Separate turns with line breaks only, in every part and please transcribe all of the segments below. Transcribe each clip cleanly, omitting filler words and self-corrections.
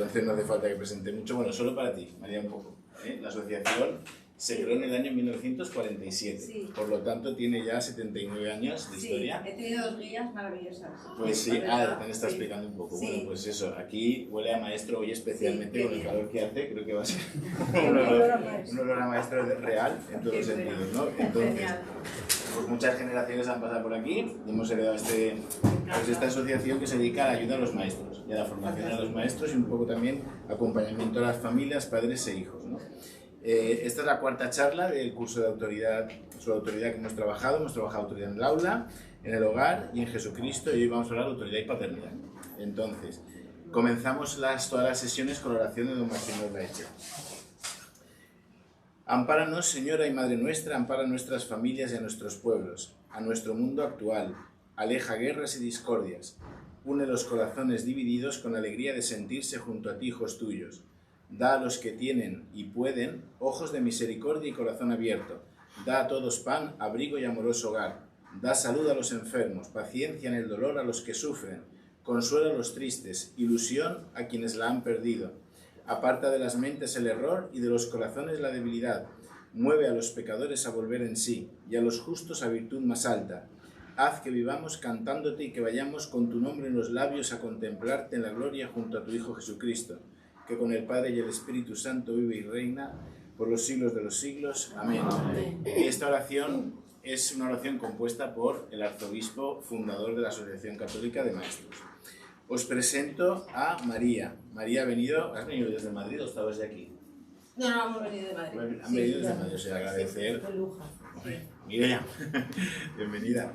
Entonces no hace falta que presente mucho. Bueno, solo para ti, María, un poco. La asociación se creó en el año 1947, sí. Por lo tanto tiene ya 79 años de historia.
Sí, he tenido 2 guías maravillosas.
Pues sí, te está explicando un poco. Sí. Bueno, pues eso, aquí huele a maestro hoy especialmente, sí, con el calor que hace, creo que va a ser un olor a maestro real en todos los sentidos, ¿no? Entonces, pues muchas generaciones han pasado por aquí y hemos heredado esta asociación que se dedica a la ayuda a los maestros y a la formación a los maestros y un poco también acompañamiento a las familias, padres e hijos, ¿no? Esta es la 4ª charla del curso de autoridad, sobre autoridad que hemos trabajado autoridad en el aula, en el hogar y en Jesucristo, y hoy vamos a hablar de autoridad y paternidad. Entonces, comenzamos todas las sesiones con la oración de don Martín Orlaeche. Ampáranos, Señora y Madre nuestra, ampara a nuestras familias y a nuestros pueblos, a nuestro mundo actual, aleja guerras y discordias, une los corazones divididos con alegría de sentirse junto a ti, hijos tuyos. Da a los que tienen y pueden ojos de misericordia y corazón abierto. Da a todos pan, abrigo y amoroso hogar. Da salud a los enfermos, paciencia en el dolor a los que sufren. Consuela a los tristes, ilusión a quienes la han perdido. Aparta de las mentes el error y de los corazones la debilidad. Mueve a los pecadores a volver en sí y a los justos a virtud más alta. Haz que vivamos cantándote y que vayamos con tu nombre en los labios a contemplarte en la gloria junto a tu Hijo Jesucristo, que con el Padre y el Espíritu Santo vive y reina por los siglos de los siglos. Amén. Y esta oración es una oración compuesta por el arzobispo fundador de la Asociación Católica de Maestros. Os presento a María. María, ¿has venido desde Madrid o estabas de aquí?
No, hemos venido de Madrid.
Han venido desde Madrid, o sea, agradecer. Mira ya, bienvenida.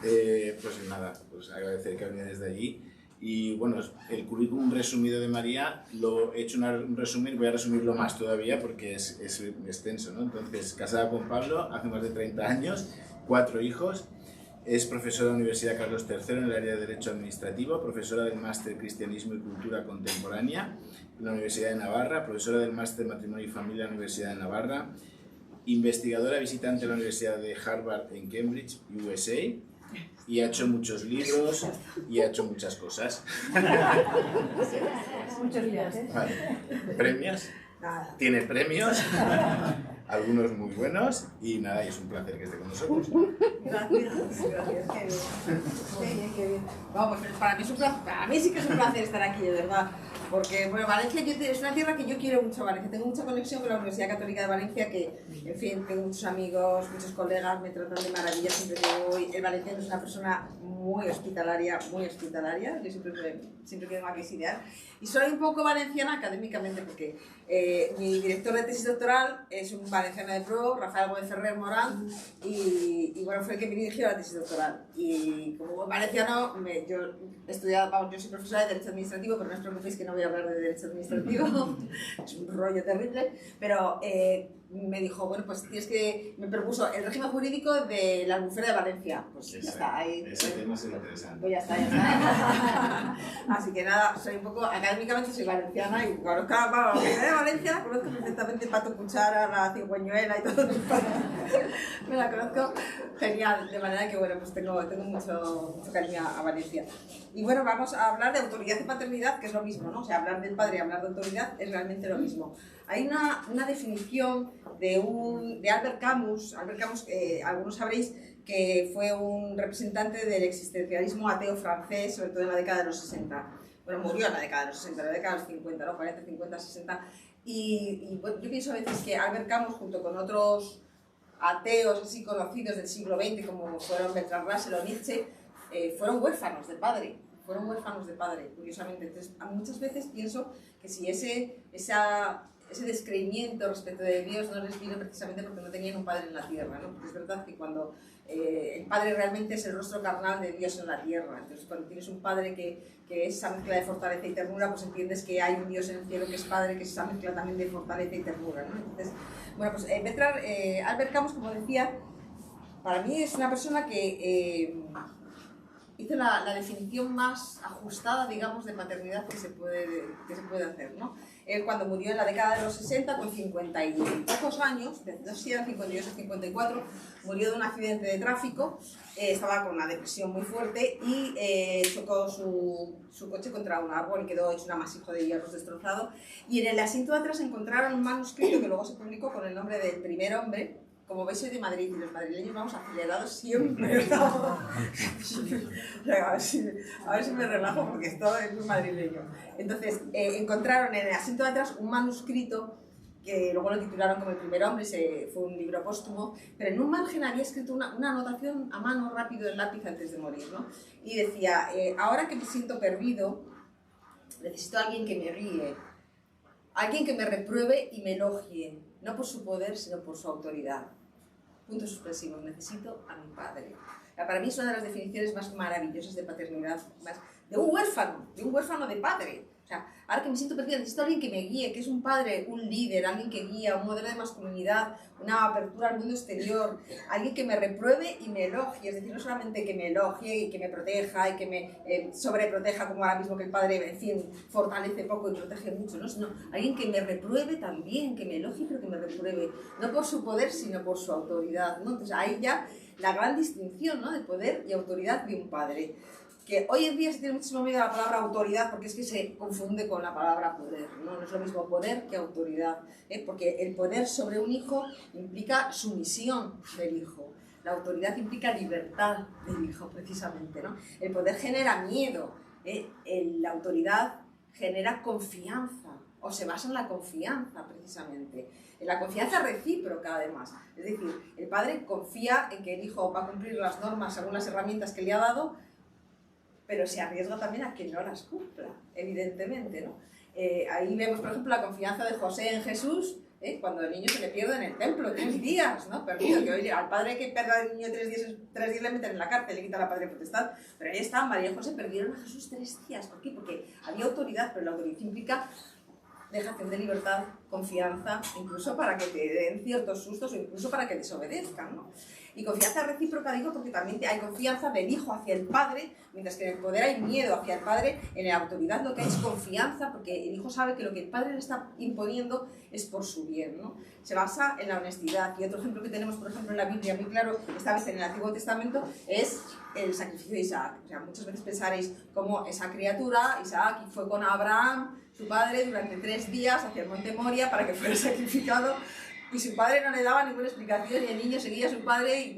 Pues nada, pues agradecer que ha venido desde allí. Y bueno, el currículum resumido de María lo he hecho un resumen, voy a resumirlo más todavía porque es extenso, ¿no? Entonces, casada con Pablo hace más de 30 años, 4 hijos, es profesora de la Universidad Carlos III en el área de Derecho Administrativo, profesora del Máster Cristianismo y Cultura Contemporánea en la Universidad de Navarra, profesora del Máster Matrimonio y Familia en la Universidad de Navarra, investigadora visitante de la Universidad de Harvard en Cambridge, USA, y ha hecho muchos libros y ha hecho muchas cosas.
Muchos libros.
Vale. ¿Premios? Nada. Tiene premios, algunos muy buenos, y nada, y es un placer que esté con nosotros.
Gracias, qué bien. Vamos, para mí sí que es un placer estar aquí, de verdad. Porque, bueno, Valencia es una tierra que yo quiero mucho, Valencia. Tengo mucha conexión con la Universidad Católica de Valencia, que, en fin, tengo muchos amigos, muchos colegas, me tratan de maravilla siempre que voy. El valenciano es una persona muy hospitalaria, yo siempre que vengo aquí es ideal. Y soy un poco valenciana académicamente, porque mi director de tesis doctoral es un valenciano de pro, Rafael Gómez Ferrer Morán, y bueno, fue el que me dirigió la tesis doctoral. Y como valenciano, yo he estudiado, yo soy profesora de Derecho Administrativo, pero no os preocupéis que no voy a hablar de Derecho Administrativo, es un rollo terrible, pero me dijo, bueno, pues me propuso el régimen jurídico de la Albufera de Valencia. Pues ya está, ahí.
Ese tema es interesante.
Pues ya está. Así que nada, soy un poco, académicamente soy valenciana y conozco la Universidad de Valencia, conozco perfectamente Pato Cuchara, la Cigüeñuela y todo. Me la conozco genial, de manera que bueno, pues tengo mucho cariño a Valencia. Y bueno, vamos a hablar de autoridad y paternidad, que es lo mismo, ¿no? O sea, hablar del padre y hablar de autoridad es realmente lo mismo. Hay una definición de Albert Camus, algunos sabréis que fue un representante del existencialismo ateo francés, sobre todo en la década de los 60. Bueno, murió en la década de los 60, en la década de los 50, ¿no? 40, 50, 60. Y bueno, yo pienso a veces que Albert Camus, junto con otros ateos así conocidos del siglo XX, como fueron Bertrand Russell o Nietzsche, fueron huérfanos de padre. Curiosamente. Entonces, muchas veces pienso que si ese descreimiento respecto de Dios no les vino precisamente porque no tenían un padre en la tierra, ¿no? Porque es verdad que cuando el padre realmente es el rostro carnal de Dios en la tierra, entonces cuando tienes un padre que es esa mezcla de fortaleza y ternura, pues entiendes que hay un Dios en el cielo que es padre, que es esa mezcla también de fortaleza y ternura, ¿no? Entonces, bueno, pues Albert Camus, como decía, para mí es una persona que hice la definición más ajustada, digamos, de paternidad que se puede hacer, ¿no? Él cuando murió en la década de los 60, con 50 y pocos años, no sé si eran 52 o 54, murió de un accidente de tráfico, estaba con una depresión muy fuerte y chocó su coche contra un árbol y quedó hecho un amasijo de hierros destrozado. Y en el asiento de atrás encontraron un manuscrito que luego se publicó con el nombre del primer hombre. Como veis, soy de Madrid y los madrileños vamos acelerados siempre. A ver si me relajo porque esto es muy madrileño. Entonces, encontraron en el asiento de atrás un manuscrito que luego lo titularon como el primer hombre, fue un libro póstumo, pero en un margen había escrito una anotación a mano rápido en lápiz antes de morir, ¿no? Y decía, ahora que me siento perdido, necesito a alguien que me guíe, alguien que me repruebe y me elogie, no por su poder, sino por su autoridad. Puntos suspensivos, necesito a mi padre. Para mí es una de las definiciones más maravillosas de paternidad, de un huérfano de padre. O sea, ahora que me siento perdida, necesito a alguien que me guíe, que es un padre, un líder, alguien que guía, un modelo de masculinidad, una apertura al mundo exterior, alguien que me repruebe y me elogie, es decir, no solamente que me elogie y que me proteja y que me sobreproteja, como ahora mismo que el padre, en fin, fortalece poco y protege mucho, ¿no? Sino alguien que me repruebe también, que me elogie, pero que me repruebe, no por su poder, sino por su autoridad, ¿no? Entonces ahí ya la gran distinción, ¿no?, de poder y autoridad de un padre. Que hoy en día se tiene muchísimo miedo a la palabra autoridad porque es que se confunde con la palabra poder, ¿no? No es lo mismo poder que autoridad, porque el poder sobre un hijo implica sumisión del hijo, la autoridad implica libertad del hijo, precisamente, ¿no? El poder genera miedo, la autoridad genera confianza, o se basa en la confianza, precisamente, en la confianza recíproca, además. Es decir, el padre confía en que el hijo va a cumplir las normas según las herramientas que le ha dado, pero se arriesga también a que no las cumpla, evidentemente, ¿no? Ahí vemos, por ejemplo, la confianza de José en Jesús, cuando el niño se le pierde en el templo, 3 días, ¿no? Perdido, que hoy al padre que pierda al niño 3 días le meten en la cárcel, le quitan la patria potestad, pero ahí está, María y José perdieron a Jesús 3 días. ¿Por qué? Porque había autoridad, pero la autoridad implica dejación de libertad, confianza, incluso para que te den ciertos sustos o incluso para que desobedezcan, ¿no? Y confianza recíproca, digo, porque también hay confianza del hijo hacia el padre, mientras que en el poder hay miedo hacia el padre, en la autoridad lo que hay es confianza, porque el hijo sabe que lo que el padre le está imponiendo es por su bien, ¿no? Se basa en la honestidad. Y otro ejemplo que tenemos, por ejemplo, en la Biblia, muy claro, esta vez en el Antiguo Testamento, es el sacrificio de Isaac. O sea, muchas veces pensaréis cómo esa criatura, Isaac, fue con Abraham, su padre, durante 3 días hacia el monte Moria para que fuera sacrificado, y su padre no le daba ninguna explicación y el niño seguía a su padre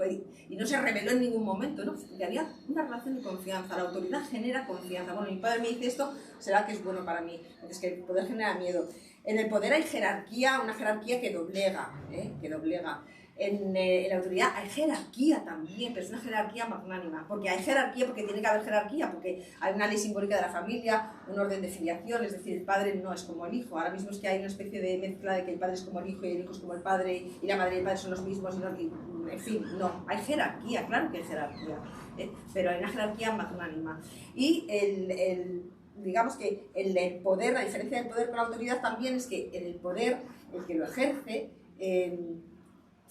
y no se rebeló en ningún momento, ¿no? Y había una relación de confianza, la autoridad genera confianza. Bueno, mi padre me dice esto, será que es bueno para mí. Es que el poder genera miedo. En el poder hay jerarquía, una jerarquía que doblega, que doblega. En la autoridad hay jerarquía también, pero es una jerarquía magnánima, porque hay jerarquía porque tiene que haber jerarquía, porque hay una ley simbólica de la familia, un orden de filiación, es decir, el padre no es como el hijo. Ahora mismo es que hay una especie de mezcla de que el padre es como el hijo y el hijo es como el padre y la madre y el padre son los mismos, en fin, no, hay jerarquía, claro que hay jerarquía, pero hay una jerarquía magnánima. Y digamos que el poder, la diferencia del poder con la autoridad también es que en el poder, el que lo ejerce,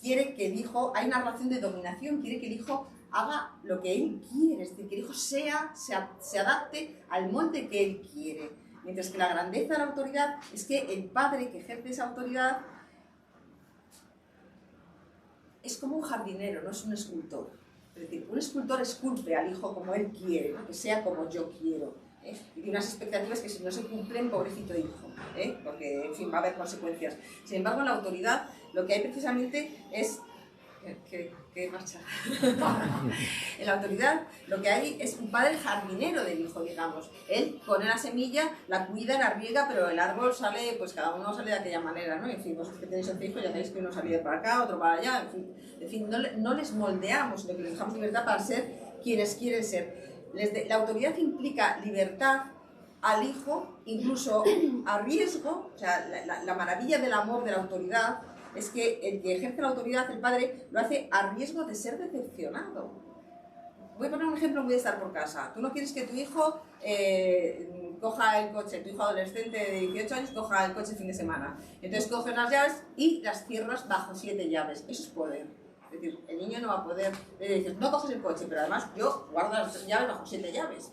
quiere que el hijo, hay una relación de dominación, quiere que el hijo haga lo que él quiere, es decir, que el hijo se adapte al molde que él quiere. Mientras que la grandeza de la autoridad es que el padre que ejerce esa autoridad es como un jardinero, no es un escultor. Es decir, un escultor esculpe al hijo como él quiere, ¿no? Que sea como yo quiero. Y tiene unas expectativas que si no se cumplen, pobrecito hijo, porque en fin va a haber consecuencias. Sin embargo, en la autoridad lo que hay precisamente es ¿Qué marcha? En la autoridad lo que hay es un padre jardinero del hijo, digamos. Él pone la semilla, la cuida, la riega, pero el árbol sale, pues cada uno sale de aquella manera, ¿no? En fin, vosotros que tenéis 11 hijos ya sabéis que uno sale para acá, otro para allá, en fin no les moldeamos, sino que les dejamos libertad para ser quienes quieren ser. La autoridad implica libertad al hijo, incluso a riesgo. O sea, la maravilla del amor de la autoridad es que el que ejerce la autoridad, el padre, lo hace a riesgo de ser decepcionado. Voy a poner un ejemplo muy de estar por casa. Tú no quieres que tu hijo coja el coche, tu hijo adolescente de 18 años coja el coche el fin de semana. Entonces coges las llaves y las cierras bajo 7 llaves. Eso es poder. Es decir, el niño no va a poder decir, no coges el coche, pero además yo guardo las llaves bajo 7 llaves.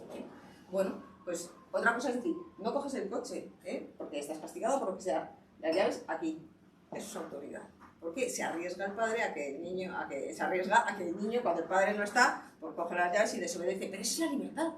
Bueno, pues otra cosa es decir, no coges el coche, porque estás castigado por lo que sea. Las llaves aquí. Eso es autoridad. Porque se arriesga el padre a que el niño, cuando el padre no está, pues coge las llaves y desobedece. Pero esa es la libertad.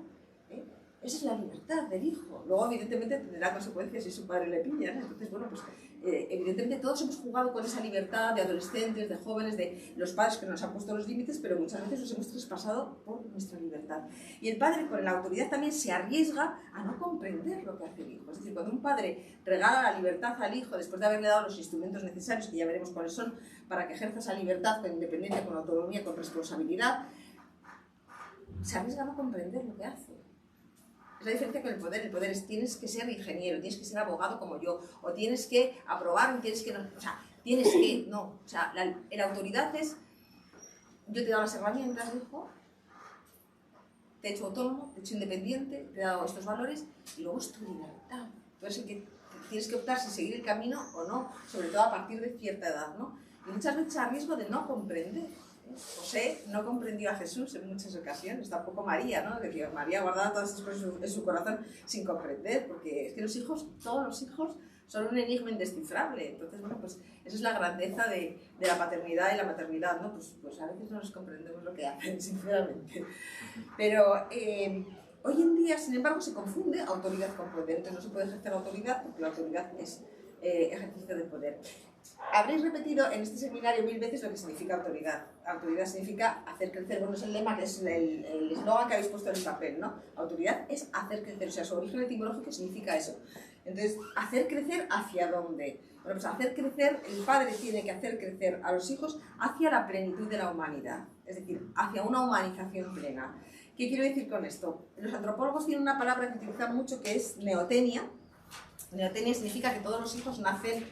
Esa es la libertad del hijo. Luego, evidentemente, tendrá consecuencias si su padre le pilla, ¿no? Entonces, bueno, pues evidentemente todos hemos jugado con esa libertad de adolescentes, de jóvenes, de los padres que nos han puesto los límites, pero muchas veces los hemos traspasado por nuestra libertad. Y el padre, con la autoridad, también se arriesga a no comprender lo que hace el hijo. Es decir, cuando un padre regala la libertad al hijo después de haberle dado los instrumentos necesarios, que ya veremos cuáles son, para que ejerza esa libertad con independencia, con autonomía, con responsabilidad, se arriesga a no comprender lo que hace. Es la diferencia con el poder. El poder es tienes que ser ingeniero, tienes que ser abogado como yo, o tienes que aprobar, tienes que no, o sea, tienes que, no. O sea, la autoridad es, yo te he dado las herramientas, hijo, te he hecho autónomo, te he hecho independiente, te he dado estos valores, y luego es tu libertad. Tú eres el que tienes que optar si seguir el camino o no, sobre todo a partir de cierta edad, ¿no? Y muchas veces a riesgo de no comprender. José no comprendió a Jesús en muchas ocasiones, tampoco María, ¿no? Que María guardaba todas estas cosas en su corazón sin comprender, porque es que los hijos, todos los hijos, son un enigma indescifrable. Entonces, bueno, pues esa es la grandeza de la paternidad y la maternidad, ¿no? Pues a veces no nos comprendemos lo que hacen, sinceramente. Pero hoy en día, sin embargo, se confunde autoridad con poder. Entonces no se puede ejercer autoridad porque la autoridad es ejercicio de poder. Habréis repetido en este seminario 1000 veces lo que significa autoridad. Autoridad significa hacer crecer, bueno, es el lema, que es el eslogan que habéis puesto en el papel, ¿no? Autoridad es hacer crecer, o sea, su origen etimológico significa eso. Entonces, ¿hacer crecer hacia dónde? Bueno, pues hacer crecer, el padre tiene que hacer crecer a los hijos hacia la plenitud de la humanidad, es decir, hacia una humanización plena. ¿Qué quiero decir con esto? Los antropólogos tienen una palabra que utilizan mucho que es neotenia. Neotenia significa que todos los hijos nacen,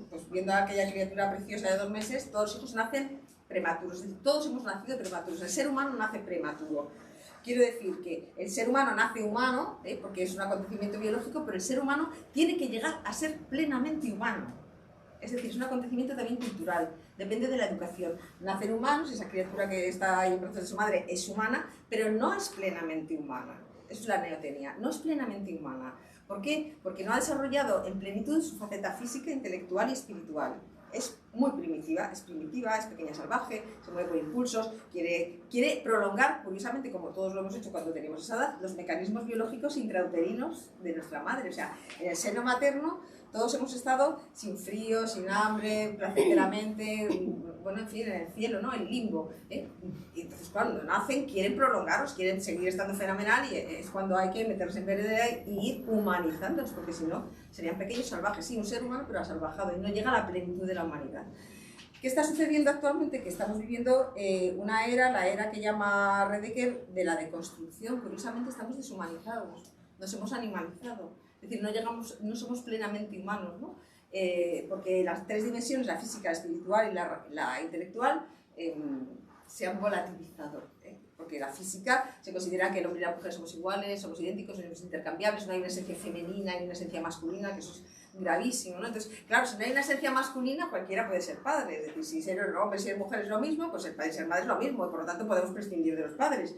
pues viendo a aquella criatura preciosa de 2 meses, todos los hijos nacen prematuros, es decir, todos hemos nacido prematuros, el ser humano nace prematuro. Quiero decir que el ser humano nace humano, porque es un acontecimiento biológico, pero el ser humano tiene que llegar a ser plenamente humano. Es decir, es un acontecimiento también cultural, depende de la educación. Nacen humanos, esa criatura que está ahí en brazos de su madre es humana, pero no es plenamente humana. Eso es la neotenia, no es plenamente humana. ¿Por qué? Porque no ha desarrollado en plenitud su faceta física, intelectual y espiritual. Es muy primitiva, es pequeña salvaje, se mueve por impulsos, quiere prolongar, curiosamente, como todos lo hemos hecho cuando teníamos esa edad, los mecanismos biológicos intrauterinos de nuestra madre. O sea, en el seno materno todos hemos estado sin frío, sin hambre, placenteramente, bueno, en fin, en el cielo, ¿no? El limbo. Y entonces cuando nacen quieren prolongarlos, quieren seguir estando fenomenal y es cuando hay que meterse en vereda y ir humanizándolos, porque si no serían pequeños salvajes. Sí, un ser humano, pero asalvajado y no llega a la plenitud de la humanidad. ¿Qué está sucediendo actualmente? Que estamos viviendo una era, la era que llama Redeker, de la deconstrucción. Curiosamente estamos deshumanizados, nos hemos animalizado. Es decir, no somos plenamente humanos, ¿no? Porque las 3 dimensiones, la física, la espiritual y la intelectual, se han volatilizado. Porque la física se considera que el hombre y la mujer somos iguales, somos idénticos, somos intercambiables, no hay una esencia femenina y una esencia masculina, que eso es gravísimo, ¿no? Entonces, claro, si no hay una esencia masculina, cualquiera puede ser padre. Es decir, si ser hombre y ser mujer es lo mismo, pues el padre y ser madre es lo mismo, y por lo tanto podemos prescindir de los padres.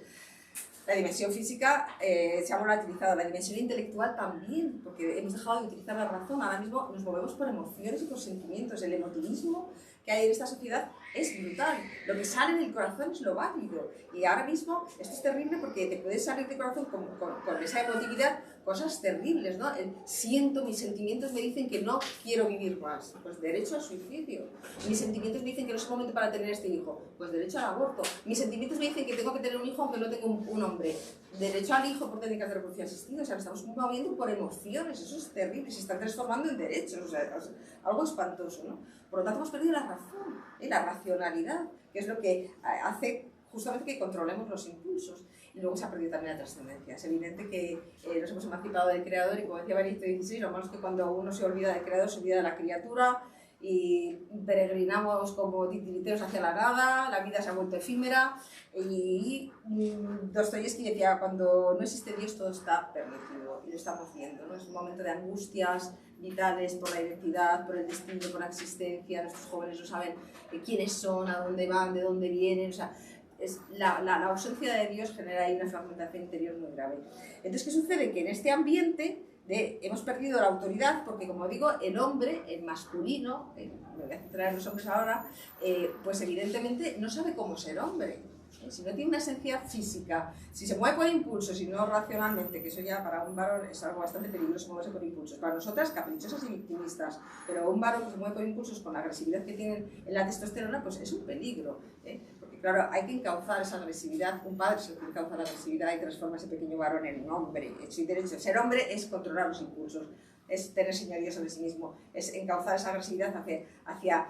La dimensión física se ha volatilizado, la dimensión intelectual también, porque hemos dejado de utilizar la razón. Ahora mismo nos movemos por emociones y por sentimientos. El emotivismo que hay en esta sociedad es brutal. Lo que sale del corazón es lo válido. Y ahora mismo esto es terrible porque te puedes salir de corazón con esa emotividad cosas terribles, ¿no? Siento, mis sentimientos me dicen que no quiero vivir más. Pues derecho al suicidio. Mis sentimientos me dicen que no es el momento para tener este hijo. Pues derecho al aborto. Mis sentimientos me dicen que tengo que tener un hijo aunque no tengo un hombre. Derecho al hijo por técnicas de reproducción asistida. O sea, estamos moviendo por emociones. Eso es terrible. Se están transformando en derechos. O sea, algo espantoso, ¿no? Por lo tanto, hemos perdido la razón, la racionalidad, que es lo que hace justamente que controlemos los impulsos. Y luego se ha perdido también la trascendencia. Es evidente que nos hemos emancipado del creador y, como decía Benedicto XVI, lo malo es que cuando uno se olvida del creador, se olvida de la criatura y peregrinamos como titiriteros hacia la nada, la vida se ha vuelto efímera y Dostoyevski decía, cuando no existe Dios todo está permitido. lo estamos viendo, ¿no? Es un momento de angustias vitales por la identidad, por el destino, por la existencia. Nuestros jóvenes no saben quiénes son, a dónde van, de dónde vienen. O sea, la ausencia de Dios genera ahí una fragmentación interior muy grave. Entonces, ¿qué sucede? Que en este ambiente hemos perdido la autoridad porque, como digo, el hombre, el masculino, me voy a centrar en los hombres ahora, pues evidentemente no sabe cómo ser hombre. Si no tiene una esencia física, si se mueve por impulsos y no racionalmente, que eso ya para un varón es algo bastante peligroso moverse por impulsos. Para nosotras, caprichosas y victimistas, pero un varón que se mueve por impulsos con la agresividad que tienen en la testosterona, pues es un peligro, Porque claro, hay que encauzar esa agresividad, un padre se encauza la agresividad y transforma ese pequeño varón en un hombre hecho y derecho. Ser hombre es controlar los impulsos, es tener señorío sobre sí mismo, es encauzar esa agresividad hacia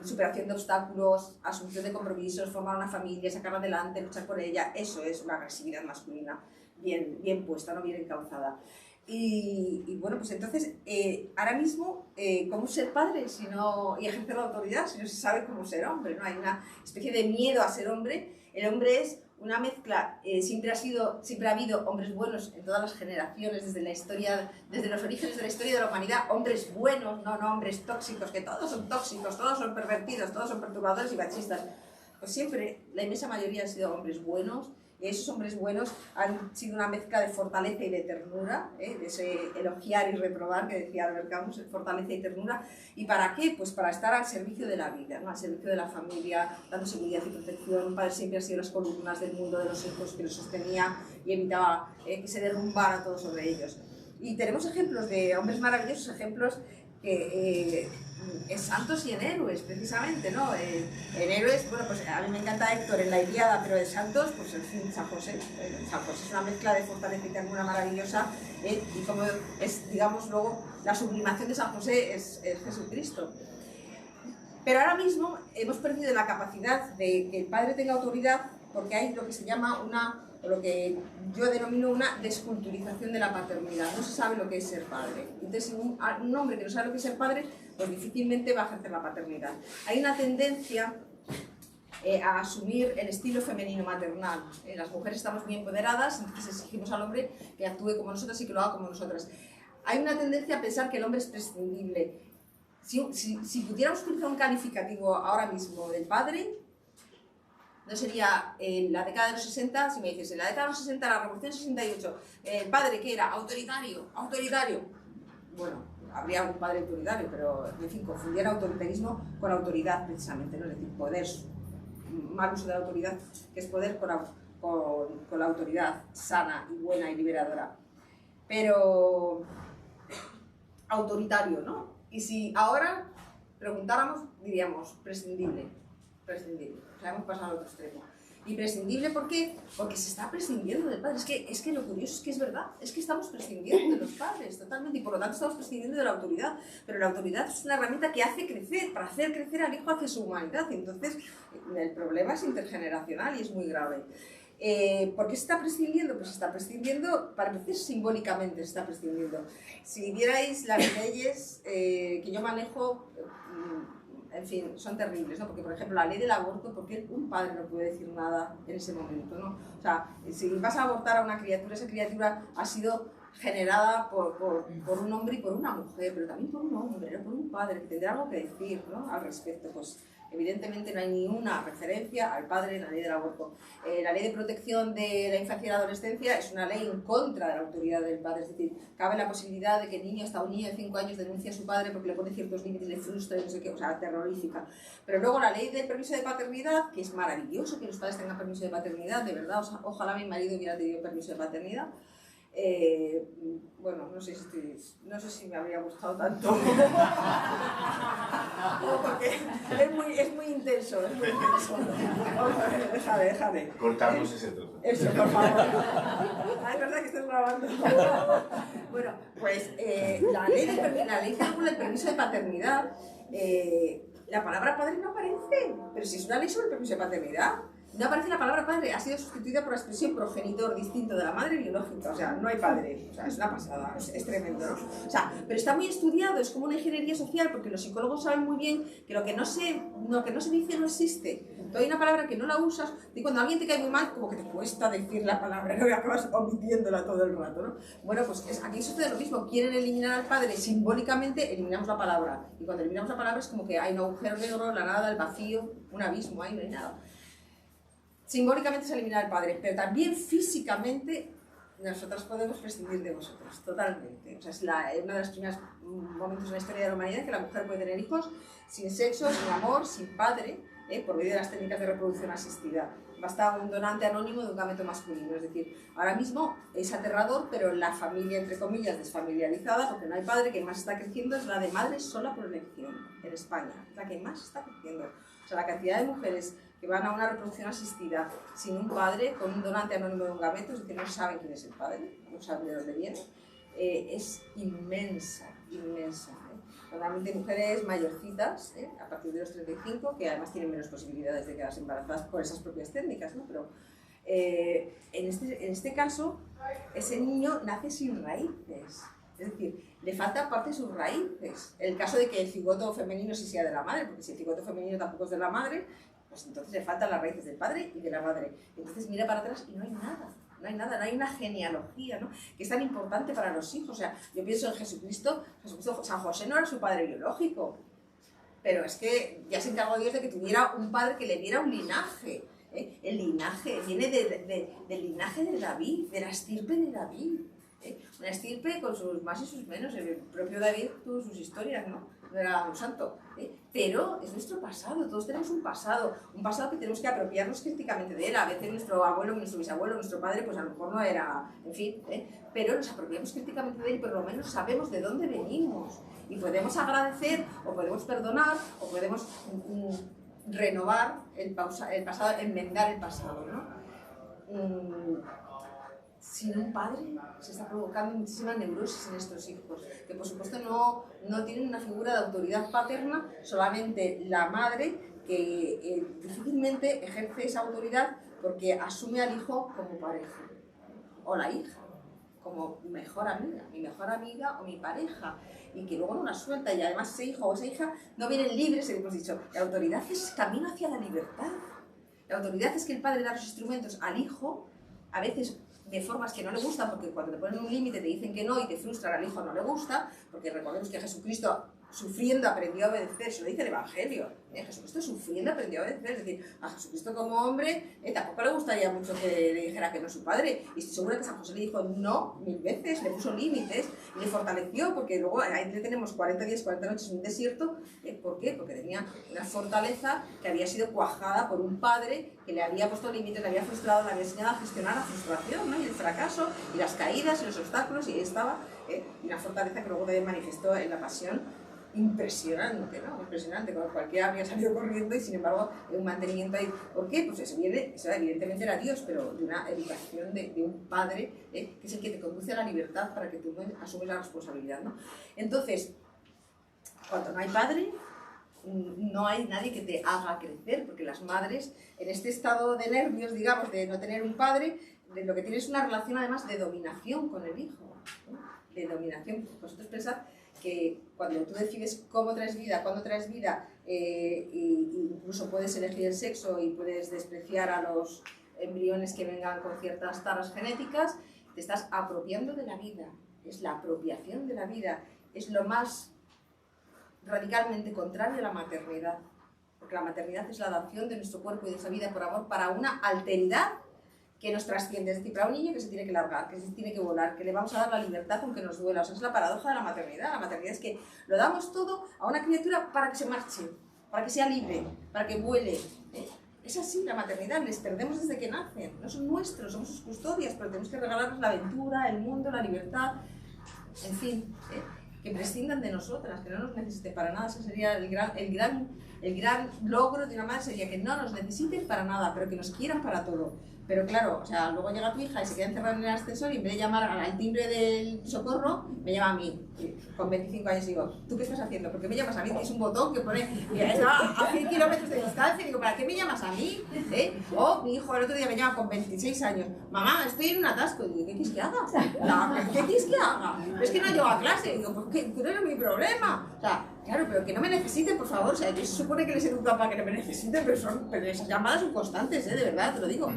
superación de obstáculos, asunción de compromisos, formar una familia, sacarla adelante, luchar por ella. Eso es una agresividad masculina bien puesta, ¿no? Bien encauzada. Y bueno, pues entonces, ahora mismo, ¿cómo ser padre y ejercer la autoridad si no se sabe cómo ser hombre, ¿no? Hay una especie de miedo a ser hombre. El hombre es una mezcla, siempre ha habido hombres buenos en todas las generaciones, desde la historia, desde los orígenes de la historia de la humanidad, hombres buenos, no hombres tóxicos, que todos son tóxicos, todos son pervertidos, todos son perturbadores y machistas. Pues siempre, la inmensa mayoría han sido hombres buenos, y esos hombres buenos han sido una mezcla de fortaleza y de ternura, de ese elogiar y reprobar que decía Albert Camus, fortaleza y ternura. ¿Y para qué? Pues para estar al servicio de la vida, ¿no? Al servicio de la familia, dando seguridad y protección. Un padre siempre ha sido las columnas del mundo de los hijos que los sostenía y evitaba que se derrumbara todo sobre ellos. Y tenemos ejemplos de hombres maravillosos, ejemplos que en santos y en héroes, precisamente, ¿no? En héroes, bueno, pues a mí me encanta Héctor en la Ilíada, pero de santos, pues en fin, San José. San José es una mezcla de fortaleza y ternura maravillosa, y como es, digamos, luego, la sublimación de San José es Jesucristo. Pero ahora mismo hemos perdido la capacidad de que el padre tenga autoridad porque hay lo que se llama lo que yo denomino una desculturización de la paternidad. No se sabe lo que es ser padre. Entonces, un hombre que no sabe lo que es ser padre, pues difícilmente va a ejercer la paternidad. Hay una tendencia a asumir el estilo femenino maternal. Las mujeres estamos muy empoderadas, entonces exigimos al hombre que actúe como nosotras y que lo haga como nosotras. Hay una tendencia a pensar que el hombre es prescindible. Si pudiéramos utilizar un calificativo ahora mismo del padre, no sería en la década de los 60, si me dices, en la década de los 60, la Revolución 68, el padre que era autoritario. Bueno, habría un padre autoritario, pero en fin, confundían autoritarismo con autoridad precisamente, ¿no? Es decir, poder, mal uso de la autoridad, que es poder con la autoridad sana y buena y liberadora. Pero autoritario, ¿no? Y si ahora preguntáramos, diríamos prescindible. O sea, hemos pasado al otro extremo. ¿Y prescindible por qué? Porque se está prescindiendo del padre. Es que lo curioso es que es verdad, es que estamos prescindiendo de los padres totalmente y por lo tanto estamos prescindiendo de la autoridad. Pero la autoridad es una herramienta que hace crecer, para hacer crecer al hijo hacia su humanidad. Y entonces el problema es intergeneracional y es muy grave. ¿Por qué se está prescindiendo? Pues se está prescindiendo, para empezar, simbólicamente se está prescindiendo. Si vierais las leyes que yo manejo, en fin, son terribles, ¿no? Porque, por ejemplo, la ley del aborto, porque un padre no puede decir nada en ese momento, ¿no? O sea, si vas a abortar a una criatura, esa criatura ha sido generada por un hombre y por una mujer, pero también por un hombre, ¿no? Por un padre que tendrá algo que decir, ¿no? Al respecto. Pues evidentemente no hay ni una referencia al padre en la ley del aborto. La ley de protección de la infancia y la adolescencia es una ley en contra de la autoridad del padre, es decir, cabe la posibilidad de que el niño, hasta un niño de 5 años, denuncie a su padre porque le pone ciertos límites, le frustra y no sé qué, o sea, terrorífica. Pero luego la ley del permiso de paternidad, que es maravilloso que los padres tengan permiso de paternidad, de verdad, ojalá mi marido hubiera tenido permiso de paternidad. Bueno, no sé si me habría gustado tanto. Porque es muy intenso, Déjame.
Cortamos ese trozo.
Eso, por favor. Es verdad que estás grabando. Bueno, pues la ley que regula el permiso de paternidad, la palabra padre no aparece, pero si es una ley sobre el permiso de paternidad. no aparece la palabra padre, ha sido sustituida por la expresión progenitor, distinto de la madre biológica, o sea, no hay padre, o sea, es una pasada, es tremendo, ¿no? O sea, pero está muy estudiado, es como una ingeniería social, porque los psicólogos saben muy bien que lo que no se dice no existe. Entonces hay una palabra que no la usas, y cuando alguien te cae muy mal, como que te cuesta decir la palabra, ¿no? Y acabas omitiéndola todo el rato, ¿no? Bueno, pues aquí sucede lo mismo, quieren eliminar al padre simbólicamente, eliminamos la palabra, y cuando eliminamos la palabra es como que hay un agujero negro, la nada, el vacío, un abismo, ahí no hay nada. Simbólicamente se elimina al padre, pero también físicamente nosotros podemos prescindir de vosotros, totalmente. O sea, es uno de los primeros momentos en la historia de la humanidad en que la mujer puede tener hijos sin sexo, sin amor, sin padre, por medio de las técnicas de reproducción asistida. Basta un donante anónimo de un gameto masculino. Es decir, ahora mismo es aterrador, pero la familia, entre comillas, desfamiliarizada, porque no hay padre, que más está creciendo es la de madres sola por elección en España. Es la que más está creciendo. O sea, la cantidad de mujeres que van a una reproducción asistida sin un padre, con un donante anónimo de un gameto, es decir, no saben quién es el padre, no saben de dónde viene, es inmensa, inmensa. Normalmente mujeres mayorcitas, a partir de los 35, que además tienen menos posibilidades de quedarse embarazadas por esas propias técnicas, ¿no? Pero en este caso, ese niño nace sin raíces. Es decir, le falta parte de sus raíces. En el caso de que el cigoto femenino sí sea de la madre, porque si el cigoto femenino tampoco es de la madre, pues entonces le faltan las raíces del padre y de la madre. Entonces mira para atrás y no hay nada. No hay nada, no hay una genealogía, ¿no? Que es tan importante para los hijos. O sea, yo pienso en Jesucristo, San José no era su padre biológico, pero es que ya se encargó Dios de que tuviera un padre que le diera un linaje. El linaje viene del linaje de David, de la estirpe de David. Una estirpe con sus más y sus menos. El propio David tuvo sus historias, ¿no? No era un santo, pero es nuestro pasado, todos tenemos un pasado que tenemos que apropiarnos críticamente de él. A veces nuestro abuelo, nuestro bisabuelo, nuestro padre, pues a lo mejor no era, en fin, pero nos apropiamos críticamente de él y por lo menos sabemos de dónde venimos y podemos agradecer o podemos perdonar o podemos renovar el pasado, enmendar el pasado, ¿no? Sin un padre se está provocando muchísima neurosis en estos hijos, que por supuesto no tienen una figura de autoridad paterna, solamente la madre, que difícilmente ejerce esa autoridad porque asume al hijo como pareja, o la hija, como mi mejor amiga o mi pareja, y que luego no la suelta, y además ese hijo o esa hija no vienen libres. Hemos dicho, la autoridad es camino hacia la libertad. La autoridad es que el padre da los instrumentos al hijo, a veces de formas que no le gustan, porque cuando te ponen un límite te dicen que no y te frustran, al hijo no le gusta, porque recordemos que Jesucristo sufriendo aprendió a obedecer, se lo dice el Evangelio, Jesucristo sufriendo aprendió a obedecer, es decir, a Jesucristo como hombre tampoco le gustaría mucho que le dijera que no su padre, y estoy segura que San José le dijo no 1000 veces, le puso límites y le fortaleció, porque luego ahí le tenemos 40 días, 40 noches en un desierto. ¿Por qué? Porque tenía una fortaleza que había sido cuajada por un padre que le había puesto límites, le había frustrado, le había enseñado a gestionar la frustración, ¿no? Y el fracaso, y las caídas, y los obstáculos, y ahí estaba, y una fortaleza que luego también manifestó en la pasión. Impresionante, ¿no? Impresionante, como cualquiera había salido corriendo y sin embargo un mantenimiento ahí. ¿Por qué? Pues eso evidentemente era Dios, pero de una educación de un padre, que es el que te conduce a la libertad para que tú asumes la responsabilidad, ¿no? Entonces, cuando no hay padre, no hay nadie que te haga crecer, porque las madres, en este estado de nervios, digamos, de no tener un padre, lo que tienen es una relación además de dominación con el hijo, ¿no? De dominación. Vosotros pensad que cuando tú decides cómo traes vida, cuándo traes vida, incluso puedes elegir el sexo y puedes despreciar a los embriones que vengan con ciertas taras genéticas, te estás apropiando de la vida. Es la apropiación de la vida. Es lo más radicalmente contrario a la maternidad. Porque la maternidad es la adopción de nuestro cuerpo y de esa vida por amor para una alteridad que nos trasciende, es decir, para un niño que se tiene que largar, que se tiene que volar, que le vamos a dar la libertad aunque nos duela. O sea, es la paradoja de la maternidad. La maternidad es que lo damos todo a una criatura para que se marche, para que sea libre, para que vuele. Es así la maternidad, les perdemos desde que nacen, no son nuestros, somos sus custodias, pero tenemos que regalarles la aventura, el mundo, la libertad, en fin, que prescindan de nosotras, que no nos necesiten para nada. Ese sería el gran logro de una madre, sería que no nos necesiten para nada, pero que nos quieran para todo. Pero claro, o sea, luego llega tu hija y se queda encerrada en el ascensor y en vez de llamar al timbre del socorro, me llama a mí. Con 25 años digo, ¿tú qué estás haciendo? ¿Por qué me llamas a mí? Es un botón que pone, está a 100 kilómetros de distancia. Digo, ¿para qué me llamas a mí? O mi hijo el otro día me llama con 26 años. Mamá, estoy en un atasco. Digo, ¿qué quieres que haga? ¿Qué quieres que haga? Pero es que no llego a clase. Digo, pues que no es mi problema. O sea, claro, pero que no me necesiten, por favor. O sea, yo se supone que les educa para que no me necesiten, pero esas llamadas son constantes, de verdad, te lo digo.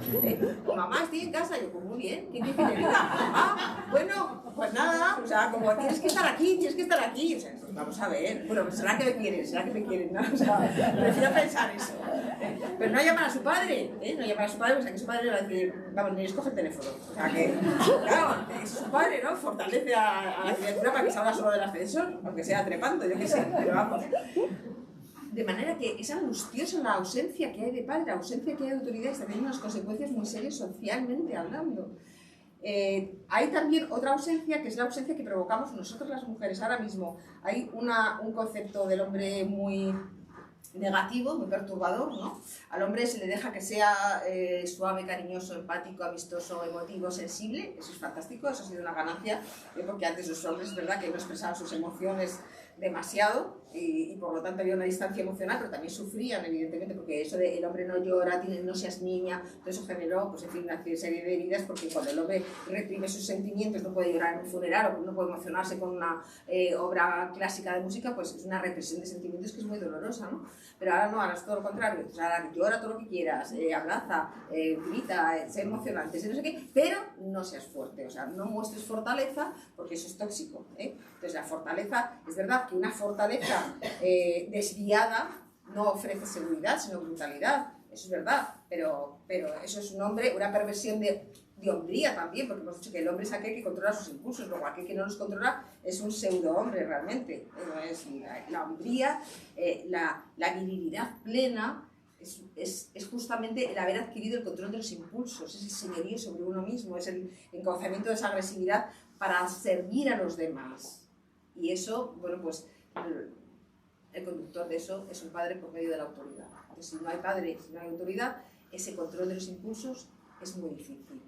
Mamá, estoy en casa. Yo, pues muy bien, ¿qué quieres que te diga? Ah, bueno, pues nada, o sea, como tienes que estar aquí, tienes que estar aquí. O sea, pues vamos a ver, bueno, pues será que me quieren, ¿no? O sea, prefiero pensar eso. Pero no llamar a su padre, no llamar a su padre, o sea, que su padre le va a decir, vamos, ni escoge el teléfono. O sea, que, claro, es su padre, ¿no? Fortalece a la criatura para que salga solo del ascensor, aunque sea trepando, yo qué sé, pero vamos. De manera que es angustiosa la ausencia que hay de padre, la ausencia que hay de autoridad, y está teniendo unas consecuencias muy serias socialmente hablando. Hay también otra ausencia, que es la ausencia que provocamos nosotros las mujeres. Ahora mismo hay un concepto del hombre muy negativo, muy perturbador, ¿no? Al hombre se le deja que sea suave, cariñoso, empático, amistoso, emotivo, sensible. Eso es fantástico, eso ha sido una ganancia, porque antes los hombres, es verdad, que no expresaban sus emociones demasiado y por lo tanto había una distancia emocional, pero también sufrían, evidentemente, porque eso de el hombre no llora, no seas niña, todo eso generó, pues en fin, una serie de heridas, porque cuando el hombre reprime sus sentimientos, no puede llorar en un funeral o no puede emocionarse con una obra clásica de música, pues es una represión de sentimientos que es muy dolorosa, ¿no? Pero ahora no, ahora es todo lo contrario, o sea, llora todo lo que quieras, abraza, grita, sé emocionante, sé no sé qué, pero no seas fuerte, o sea, no muestres fortaleza porque eso es tóxico, Entonces la fortaleza, es verdad que una fortaleza desviada no ofrece seguridad, sino brutalidad, eso es verdad, pero eso es un hombre, una perversión de hombría también, porque hemos dicho que el hombre es aquel que controla sus impulsos, luego aquel que no los controla es un pseudo-hombre realmente. Es la hombría, la virilidad plena es justamente el haber adquirido el control de los impulsos, es el señorío sobre uno mismo, es el encauzamiento de esa agresividad para servir a los demás. Y eso, bueno, pues el conductor de eso es un padre por medio de la autoridad. Entonces, si no hay padre, si no hay autoridad, ese control de los impulsos es muy difícil.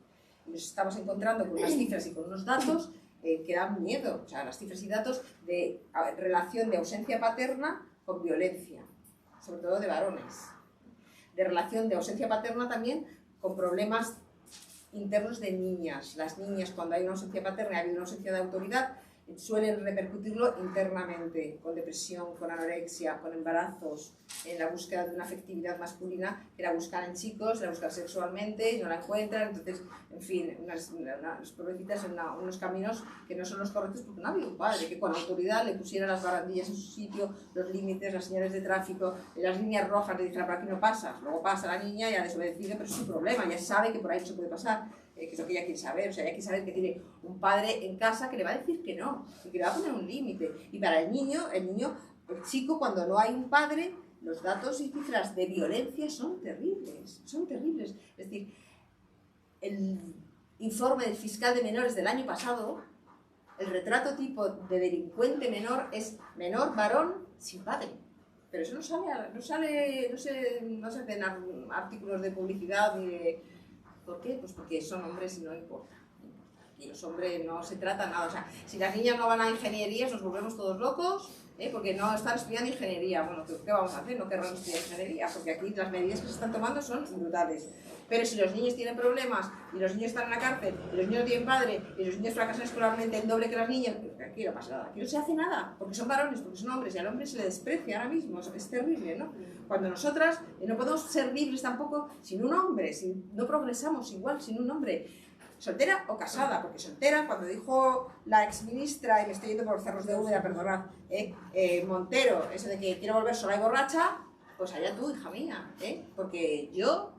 Y nos estamos encontrando con unas cifras y con unos datos que dan miedo, o sea, las cifras y datos de relación de ausencia paterna con violencia, sobre todo de varones, de relación de ausencia paterna también con problemas internos de niñas. Las niñas, cuando hay una ausencia paterna y hay una ausencia de autoridad, suelen repercutirlo internamente, con depresión, con anorexia, con embarazos, en la búsqueda de una afectividad masculina que la buscan en chicos, la buscan sexualmente y no la encuentran. Entonces, en fin, unas pobrecitas en unos caminos que no son los correctos porque no había un padre que con autoridad le pusiera las barandillas en su sitio, los límites, las señales de tráfico, las líneas rojas, le dijera, por aquí no pasas. Luego pasa la niña y ha desobedecido, pero es su problema, ya sabe que por ahí no se puede pasar. Que es lo que ella quiere saber, o sea, ella quiere saber que tiene un padre en casa que le va a decir que no, y que le va a poner un límite. Y para el chico, cuando no hay un padre, los datos y cifras de violencia son terribles, son terribles. Es decir, el informe del fiscal de menores del año pasado, el retrato tipo de delincuente menor es menor varón sin padre. Pero eso no se hacen artículos de publicidad ni de... ¿Por qué? Pues porque son hombres y no importa. Y los hombres no se tratan nada. O sea, si las niñas no van a ingenierías, nos volvemos todos locos, porque no están estudiando ingeniería. Bueno, ¿qué vamos a hacer? No querrán estudiar ingeniería, porque aquí las medidas que se están tomando son brutales. Pero si los niños tienen problemas, y los niños están en la cárcel, y los niños no tienen padre, y los niños fracasan escolarmente el doble que las niñas, aquí no pasa nada. Aquí no se hace nada, porque son varones, porque son hombres, y al hombre se le desprecia ahora mismo. Es terrible, ¿no? Cuando nosotras no podemos ser libres tampoco sin un hombre, no progresamos igual sin un hombre. ¿Soltera o casada? Porque soltera, cuando dijo la exministra, y me estoy yendo por cerros de Úbeda, perdonad, Montero, eso de que quiero volver sola y borracha, pues allá tú, hija mía, porque yo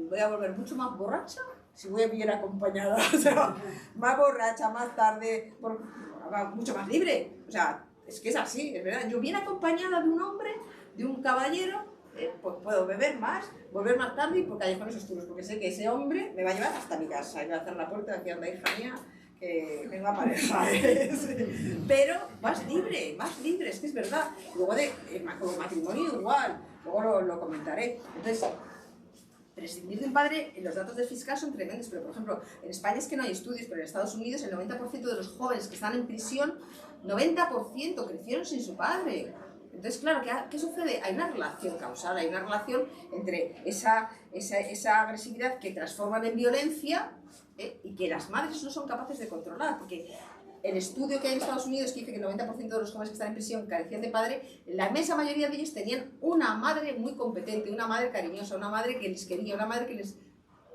voy a volver mucho más borracha si voy bien acompañada, o sea, más borracha, más tarde, mucho más libre, o sea, es que es así, es verdad. Yo bien acompañada de un hombre, de un caballero, pues puedo beber más, volver más tarde y por callejones oscuros, porque sé que ese hombre me va a llevar hasta mi casa, y va a hacer la puerta, decir, anda, hija mía, que tengo pareja, pero más libre, es que es verdad. Luego como matrimonio igual, luego lo comentaré. Entonces, prescindir de un padre, los datos del fiscal son tremendos, pero por ejemplo, en España es que no hay estudios, pero en Estados Unidos el 90% de los jóvenes que están en prisión, 90% crecieron sin su padre. Entonces, claro, ¿qué sucede? Hay una relación causal, hay una relación entre esa agresividad que transforman en violencia y que las madres no son capaces de controlar, porque el estudio que hay en Estados Unidos que dice que el 90% de los jóvenes que están en prisión carecían de padre, la inmensa mayoría de ellos tenían una madre muy competente, una madre cariñosa, una madre que les quería, una madre que les...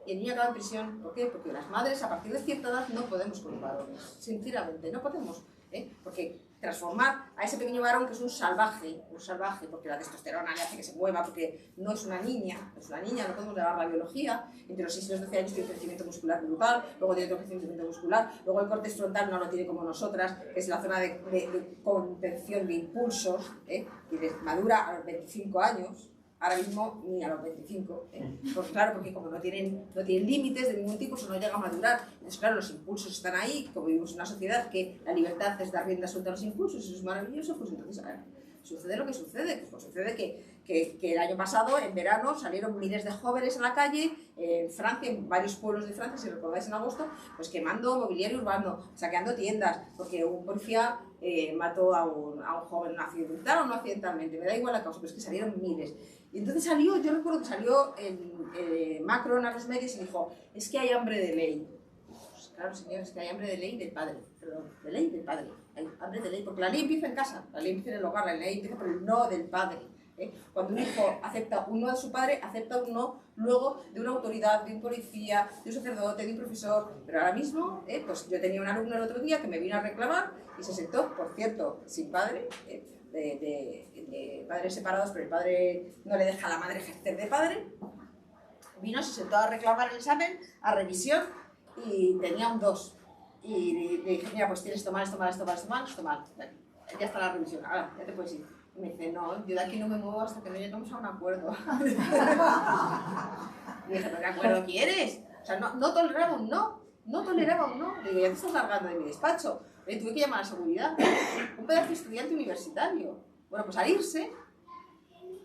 Y el niño acaba en prisión. ¿Por qué? Porque las madres a partir de cierta edad no podemos con los varones, sinceramente, no podemos. Porque transformar a ese pequeño varón que es un salvaje, porque la testosterona le hace que se mueva, porque no es una niña, no podemos llevar la biología, entre los 6 y los 12 años tiene crecimiento muscular brutal, luego tiene otro crecimiento muscular, luego el córtex frontal no lo tiene como nosotras, que es la zona de contención de impulsos, que madura a los 25 años, ahora mismo ni a los 25, pues claro, porque como no tienen límites de ningún tipo, eso no llega a madurar. Entonces, claro, los impulsos están ahí, como vivimos en una sociedad que la libertad es dar rienda suelta a los impulsos, eso es maravilloso, pues entonces sucede lo que sucede. Pues sucede que el año pasado, en verano, salieron miles de jóvenes a la calle, en Francia, en varios pueblos de Francia, si recordáis en agosto, pues quemando mobiliario urbano, saqueando tiendas, porque un policía mató a un joven accidental o no accidentalmente, me da igual la causa, pero es que salieron miles. Y entonces yo recuerdo que salió Macron a los medios y dijo, es que hay hambre de ley. Pues claro, señores, es que hay hambre de ley del padre, perdón, de ley del padre. Hay hambre de ley, porque la ley empieza en casa, la ley empieza en el hogar, la ley empieza por el no del padre. Cuando un hijo acepta un no de su padre, acepta un no luego de una autoridad, de un policía, de un sacerdote, de un profesor. Pero ahora mismo, pues yo tenía un alumno el otro día que me vino a reclamar y se sentó, por cierto, sin padre, de padres separados, pero el padre no le deja a la madre ejercer de padre. Vino, se sentó a reclamar el examen, a revisión, y tenía un 2. Y le dije, mira, pues tienes esto mal. Ya está la revisión, ahora ya te puedes ir. Y me dice, no, yo de aquí no me muevo hasta que no lleguemos a un acuerdo. Y dije, ¿pero qué acuerdo quieres? O sea, no toleraba un no. Digo, ya te estás largando de mi despacho. Le tuve que llamar a seguridad. Un pedazo de estudiante universitario. Bueno, pues al irse,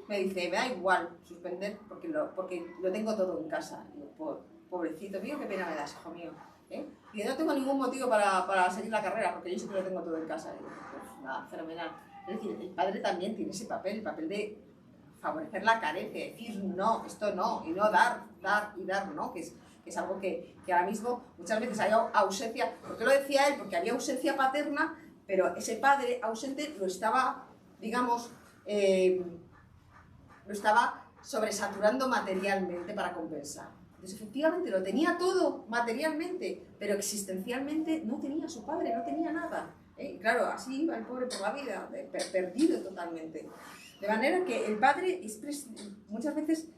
me dice, me da igual suspender porque lo tengo todo en casa. Digo, pobrecito mío, qué pena me das, hijo mío. Y no tengo ningún motivo para seguir la carrera, porque yo sí que lo tengo todo en casa. Y digo, pues nada, fenomenal. Es decir, el padre también tiene ese papel, el papel de favorecer la carencia, decir no, esto no, y no dar no, que es algo que ahora mismo muchas veces hay ausencia. ¿Por qué lo decía él? Porque había ausencia paterna, pero ese padre ausente lo estaba, digamos, lo estaba sobresaturando materialmente para compensar. Entonces, efectivamente, lo tenía todo materialmente, pero existencialmente no tenía a su padre, no tenía nada. Claro, así iba el pobre por la vida, perdido totalmente. De manera que el padre es muchas veces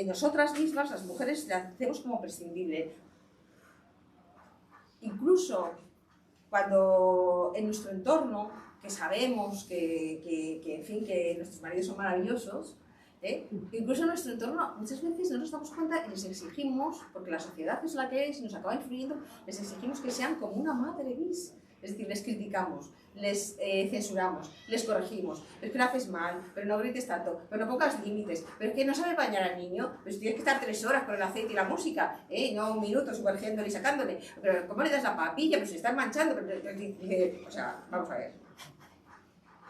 nosotras mismas, las mujeres, le hacemos como prescindible. Incluso cuando en nuestro entorno, que sabemos en fin, que nuestros maridos son maravillosos, incluso en nuestro entorno muchas veces no nos damos cuenta y les exigimos, porque la sociedad es la que es y nos acaba influyendo, les exigimos que sean como una madre bis. Es decir, les criticamos, les censuramos, les corregimos, pero es que lo haces mal, pero no grites tanto, pero no pongas límites, pero es que no sabe bañar al niño, pues tienes que estar 3 horas con el aceite y la música, no 1 minuto sumergiéndole y sacándole, pero ¿cómo le das la papilla? Pues se están manchando, o sea, vamos a ver.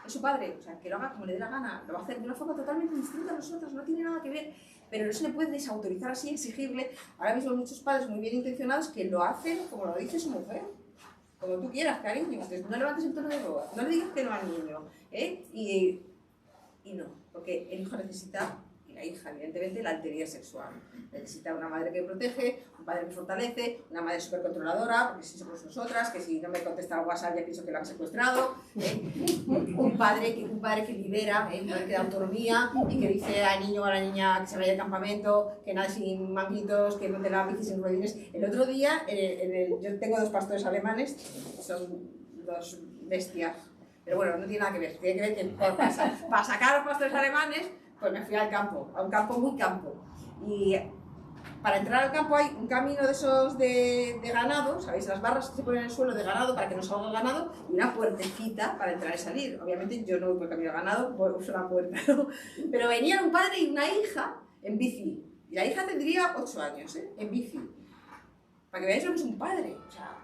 Es su padre, o sea, que lo haga como le dé la gana, lo va a hacer de una forma totalmente distinta a nosotros, no tiene nada que ver, pero no se le puede desautorizar así, exigirle. Ahora mismo hay muchos padres muy bien intencionados que lo hacen como lo dice su mujer. Como tú quieras, cariño, no levantes el tono de voz, no le digas que no al niño, y no, porque el hijo necesita, y la hija evidentemente, la alteridad sexual. Necesita una madre que protege, un padre que fortalece, una madre súper controladora, porque si somos nosotras, que si no me contesta el WhatsApp ya pienso que lo han secuestrado, un padre que libera, un padre que da autonomía y que dice al niño o a la niña que se vaya al campamento, que nade sin manguitos, que monte la bici sin ruedines. El otro día, yo tengo 2 pastores alemanes, son 2 bestias, pero bueno, no tiene nada que ver, tiene que ver que para sacar a los pastores alemanes, pues me fui al campo, a un campo muy campo. Y para entrar al campo hay un camino de esos de ganado, ¿sabéis? Las barras que se ponen en el suelo de ganado para que no salga el ganado, y una puertecita para entrar y salir. Obviamente yo no voy por el camino de ganado, uso la puerta, ¿no? Pero venían un padre y una hija en bici. Y la hija tendría 8 años, en bici. Para que veáis lo que es un padre. O sea,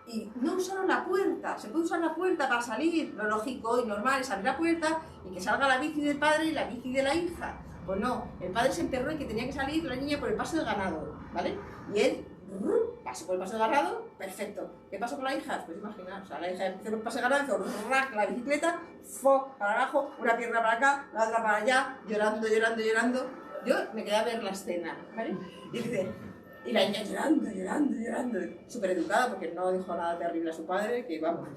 y no usaron la puerta. Se puede usar la puerta para salir. Lo lógico y normal es abrir la puerta y que salga la bici del padre y la bici de la hija. Pues no, el padre se emperró en que tenía que salir la niña por el paso del ganado, ¿vale? Y él pasó por el paso del ganado, perfecto. ¿Qué pasó con la hija? Pues imaginaos, o sea, la hija empezó por el paso del ganado, hizo rack la bicicleta, para abajo, una pierna para acá, la otra para allá, llorando, llorando, llorando. Yo me quedé a ver la escena, ¿vale? Y dice, y la niña llorando, llorando, llorando, súper educada porque no dijo nada terrible a su padre, que vamos.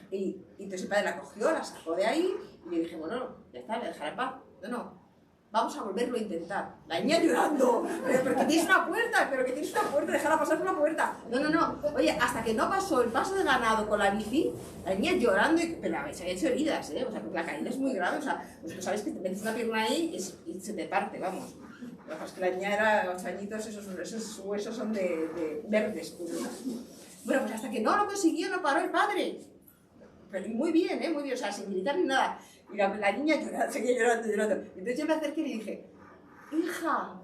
Y entonces el padre la cogió, la sacó de ahí y le dije, bueno, ya está, le dejaré en paz. No. Vamos a volverlo a intentar. La niña llorando, pero que tienes una puerta, déjala pasar por la puerta. No. Oye, hasta que no pasó el paso de ganado con la bici, la niña llorando, pero se había hecho heridas, O sea, la caída es muy grave, o sea, pues tú sabes que te metes una pierna ahí y se te parte, vamos. Lo que pasa es que la niña era 8 añitos, esos huesos son de verdes. Bueno, pues hasta que no lo consiguió, no paró el padre. Pero muy bien, o sea, sin gritar ni nada. Y la niña seguía llorando. Entonces yo me acerqué y le dije, hija,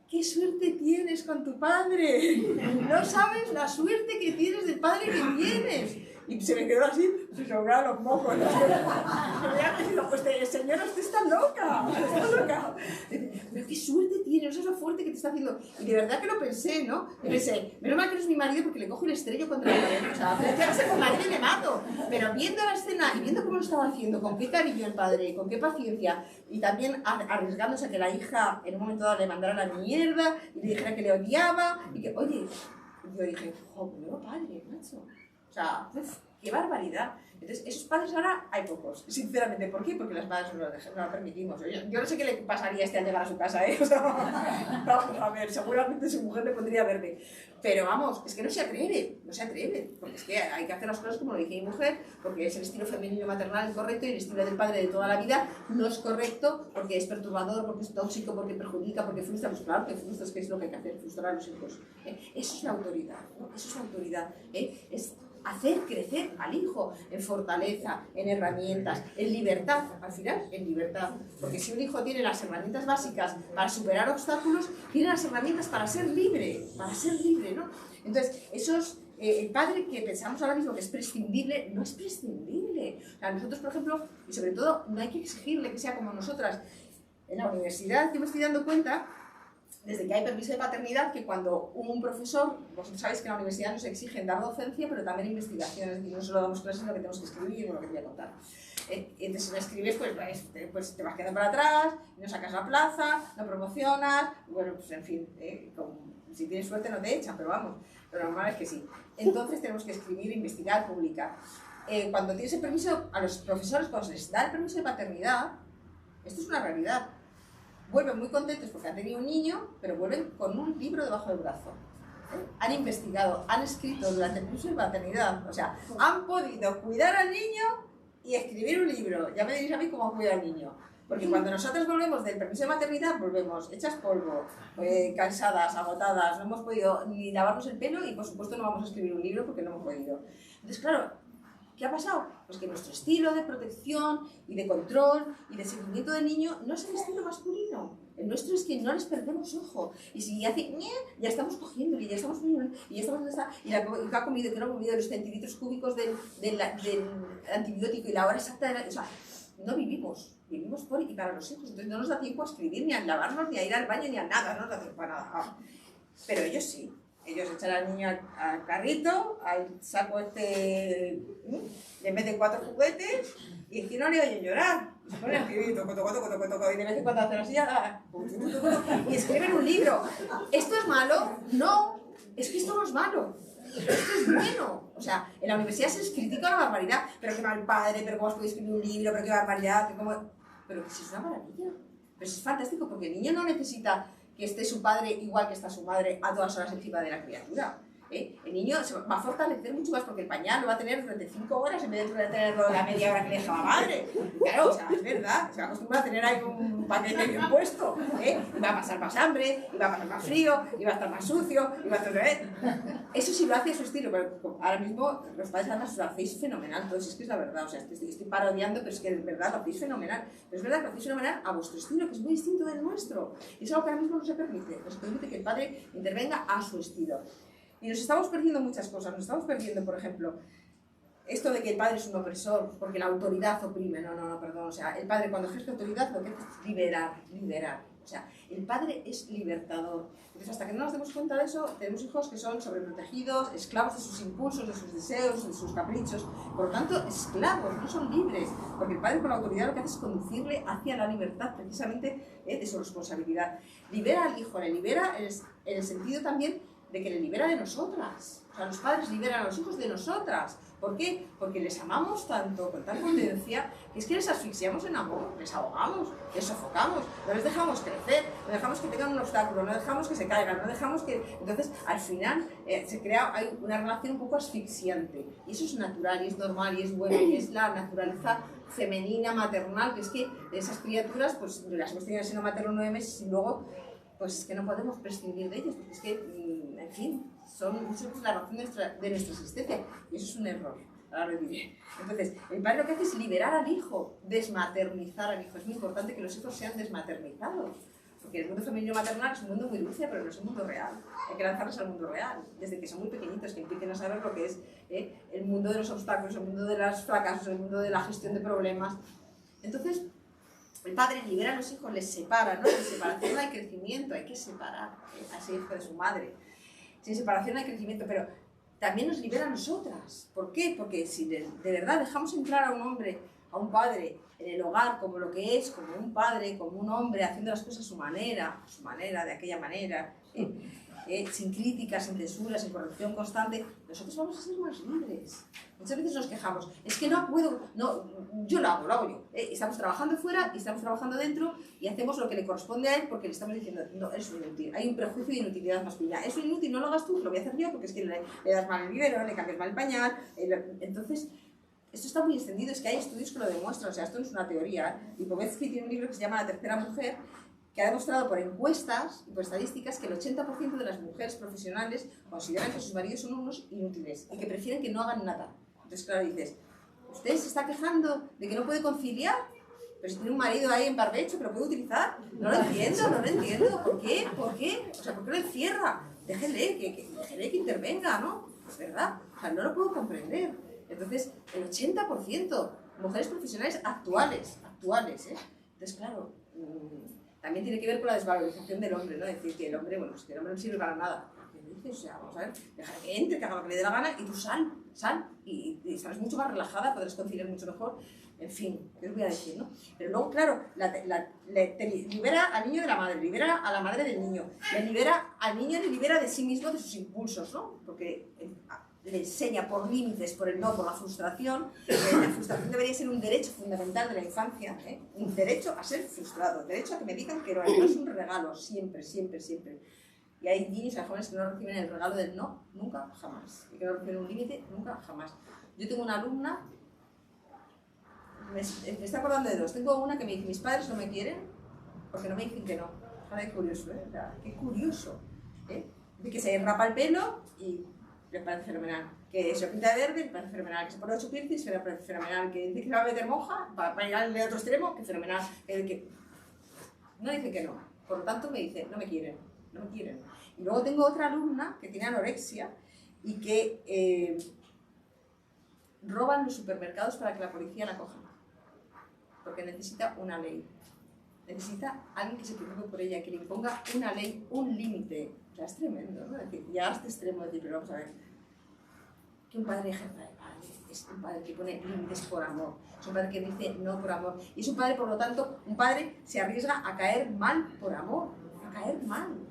qué suerte tienes con tu padre. No sabes la suerte que tienes del padre que tienes. Y se me quedó así, se sobraron los mocos. Me había dicho, pues señora, usted está loca. Pero qué suerte tienes, eso es lo fuerte que te está haciendo. Y de verdad que lo pensé, ¿no? Y pensé, menos mal que no es mi marido porque le cojo el estrello contra la pared. O sea, ya ser mi marido y me mato. Pero viendo la escena y viendo cómo lo estaba haciendo, con qué cariño el padre, con qué paciencia, y también arriesgándose a que la hija en un momento dado le mandara la mierda y le dijera que le odiaba, y que, oye, yo dije, jo, nuevo padre, macho. O sea, qué barbaridad. Entonces, esos padres ahora hay pocos, sinceramente. ¿Por qué? Porque las madres no lo permitimos. Yo no sé qué le pasaría al llegar a su casa, O sea, vamos a ver, seguramente su mujer le pondría verde. Pero vamos, es que no se atreve. Porque es que hay que hacer las cosas como lo dice mi mujer, porque es el estilo femenino maternal el correcto y el estilo del padre de toda la vida no es correcto porque es perturbador, porque es tóxico, porque perjudica, porque frustra. Pues claro que frustras, que es lo que hay que hacer, frustrar a los hijos. Eso es la autoridad, ¿no? Eso es la autoridad. Es hacer crecer al hijo en fortaleza, en herramientas, en libertad, al final en libertad. Porque si un hijo tiene las herramientas básicas para superar obstáculos, tiene las herramientas para ser libre, ¿no? Entonces, el padre que pensamos ahora mismo que es prescindible, no es prescindible. O sea, nosotros, por ejemplo, y sobre todo, no hay que exigirle que sea como nosotras. En la universidad, yo me estoy dando cuenta, desde que hay permiso de paternidad, que cuando un profesor, vosotros sabéis que en la universidad nos exigen dar docencia, pero también investigación, es decir, no solo damos clases, sino que tenemos que escribir, lo que te voy a contar. Entonces, si no escribes, pues te vas quedando para atrás, no sacas la plaza, no promocionas, bueno, pues en fin, si tienes suerte no te echan, pero vamos, lo normal es que sí. Entonces tenemos que escribir, investigar, publicar. Cuando tienes el permiso, a los profesores, cuando se les da el permiso de paternidad, esto es una realidad. Vuelven muy contentos porque han tenido un niño, pero vuelven con un libro debajo del brazo. Han investigado, han escrito durante el curso de paternidad, o sea, han podido cuidar al niño y escribir un libro. Ya me diréis a mí cómo cuidar al niño. Porque cuando nosotros volvemos del permiso de maternidad, volvemos hechas polvo, cansadas, agotadas, no hemos podido ni lavarnos el pelo y por supuesto no vamos a escribir un libro porque no hemos podido. Entonces, claro, ¿qué ha pasado? Pues que nuestro estilo de protección y de control y de seguimiento del niño no es el estilo masculino. El nuestro es que no les perdemos ojo. Y si hace ñe, ya estamos cogiéndole, ya estamos donde está, y la que ha comido, que no ha comido los centímetros cúbicos del antibiótico y la hora exacta de o sea, no vivimos por y para los hijos. Entonces no nos da tiempo a escribir, ni a lavarnos, ni a ir al baño, ni a nada, no nos da tiempo para nada. Pero ellos sí. Ellos echan al niño al carrito, al saco le meten 4 juguetes y es que no le oyen llorar. Se ponen a escribir, toco, y de vez en cuando hacen así, y escriben un libro. ¿Esto es malo? No, es que esto no es malo. Esto es bueno. O sea, en la universidad se les critica la barbaridad. Pero qué mal padre, pero cómo has podido escribir un libro, pero qué barbaridad, pero que si es una maravilla. Pero es fantástico porque el niño no necesita que esté su padre igual que está su madre a todas horas encima de la criatura. El niño se va a fortalecer mucho más porque el pañal lo va a tener durante 5 horas en vez de tenerlo la media hora que le deja la madre. Claro, o sea, es verdad, se va a acostumbrar a tener ahí un paquete bien puesto, y va a pasar más hambre, y va a pasar más frío, y va a estar más sucio, y va a estar... Eso sí lo hace a su estilo, pero ahora mismo los padres además lo hacéis fenomenal, todos, es que es la verdad, o sea, estoy parodiando, pero es que es verdad, lo hacéis fenomenal. Pero es verdad que lo hacéis fenomenal a vuestro estilo, que es muy distinto del nuestro. Y es algo que ahora mismo no se permite que el padre intervenga a su estilo. Y nos estamos perdiendo muchas cosas, nos estamos perdiendo, por ejemplo, esto de que el padre es un opresor, porque la autoridad oprime, no, perdón, o sea, el padre cuando ejerce autoridad lo que hace es liberar, o sea, el padre es libertador. Entonces, hasta que no nos demos cuenta de eso, tenemos hijos que son sobreprotegidos, esclavos de sus impulsos, de sus deseos, de sus caprichos, por lo tanto, esclavos, no son libres, porque el padre con la autoridad lo que hace es conducirle hacia la libertad, precisamente de su responsabilidad. Libera al hijo, le libera en el sentido también de que le libera de nosotras. O sea, los padres liberan a los hijos de nosotras. ¿Por qué? Porque les amamos tanto, con tal potencia, que es que les asfixiamos en amor, les ahogamos, les sofocamos, no les dejamos crecer, no dejamos que tengan un obstáculo, no dejamos que se caigan, no dejamos que... Entonces, al final, se crea hay una relación un poco asfixiante. Y eso es natural, y es normal, y es bueno, y es la naturaleza femenina, maternal, que es que esas criaturas, pues las hemos tenido en el seno materno 9 meses y luego... pues es que no podemos prescindir de ellos, porque es que, en fin, son la razón de nuestra existencia, y eso es un error, ahora lo diré. Entonces, el padre lo que hace es liberar al hijo, desmaternizar al hijo. Es muy importante que los hijos sean desmaternizados, porque el mundo femenino maternal es un mundo muy dulce, pero no es un mundo real. Hay que lanzarlos al mundo real, desde que son muy pequeñitos, que empiecen a saber lo que es el mundo de los obstáculos, el mundo de los fracasos, el mundo de la gestión de problemas. Entonces, el padre libera a los hijos, les separa, ¿no? Sin separación no hay crecimiento, hay que separar a ese hijo de su madre. Sin separación no hay crecimiento, pero también nos libera a nosotras. ¿Por qué? Porque si de verdad dejamos entrar a un hombre, a un padre, en el hogar como lo que es, como un padre, como un hombre, haciendo las cosas a su manera, de aquella manera, sin críticas, sin censuras, sin corrección constante, nosotros vamos a ser más libres. Muchas veces nos quejamos, es que no puedo, no, yo lo hago yo. Estamos trabajando fuera y estamos trabajando dentro y hacemos lo que le corresponde a él porque le estamos diciendo, no, es un inútil. Hay un prejuicio de inutilidad masculina. Es un inútil, no lo hagas tú, lo voy a hacer yo porque es que le das mal el biberón, le cambias mal el pañal. Entonces, esto está muy extendido, es que hay estudios que lo demuestran, o sea, esto no es una teoría. Lipovetsky tiene un libro que se llama La tercera mujer, que ha demostrado por encuestas y por estadísticas que el 80% de las mujeres profesionales consideran que sus maridos son unos inútiles y que prefieren que no hagan nada. Entonces, claro, dices, ¿usted se está quejando de que no puede conciliar? Pero si tiene un marido ahí en barbecho que lo puede utilizar, no lo entiendo. ¿Por qué? O sea, ¿por qué lo encierra? Déjele que intervenga, ¿no? Es verdad, o sea, no lo puedo comprender. Entonces, el 80%, mujeres profesionales actuales, Entonces, claro, también tiene que ver con la desvalorización del hombre, ¿no? Es decir, que el hombre, bueno, pues que el hombre no sirve para nada. O sea, vamos a ver, dejar que entre, que haga lo que le dé la gana y tú sal, y estarás mucho más relajada, podrás conciliar mucho mejor, en fin, ¿qué os voy a decir, no? Pero luego, claro, te libera al niño de la madre, libera a la madre del niño, al niño le libera de sí mismo, de sus impulsos, ¿no? Porque le enseña por límites, por el no, por la frustración. La frustración debería ser un derecho fundamental de la infancia, un derecho a ser frustrado, derecho a que me digan que no es un regalo, siempre. Y hay niños y jóvenes que no reciben el regalo del no, nunca, jamás. Y que no reciben un límite, nunca, jamás. Yo tengo una alumna, me está acordando de dos. Tengo una que me dice, mis padres no me quieren porque no me dicen que no. Ahora qué curioso, ¿eh? Qué curioso. De que se rapa el pelo y le parece fenomenal. Que se pinta de verde, le parece fenomenal. Que se pone 8 piercings, le parece fenomenal. Que dice que se va a meter monja para ir al otro extremo, que fenomenal. Que no dice que no. Por lo tanto me dice, no me quieren. Y luego tengo otra alumna que tiene anorexia y que roban los supermercados para que la policía la coja. Porque necesita una ley. Necesita alguien que se preocupe por ella, que le imponga una ley, un límite. O sea, es tremendo, ¿no? Es decir, ya a este extremo de decir, pero vamos a ver, que un padre ejerza de padre, es un padre que pone límites por amor, es un padre que dice no por amor, y es un padre, por lo tanto, un padre se arriesga a caer mal por amor,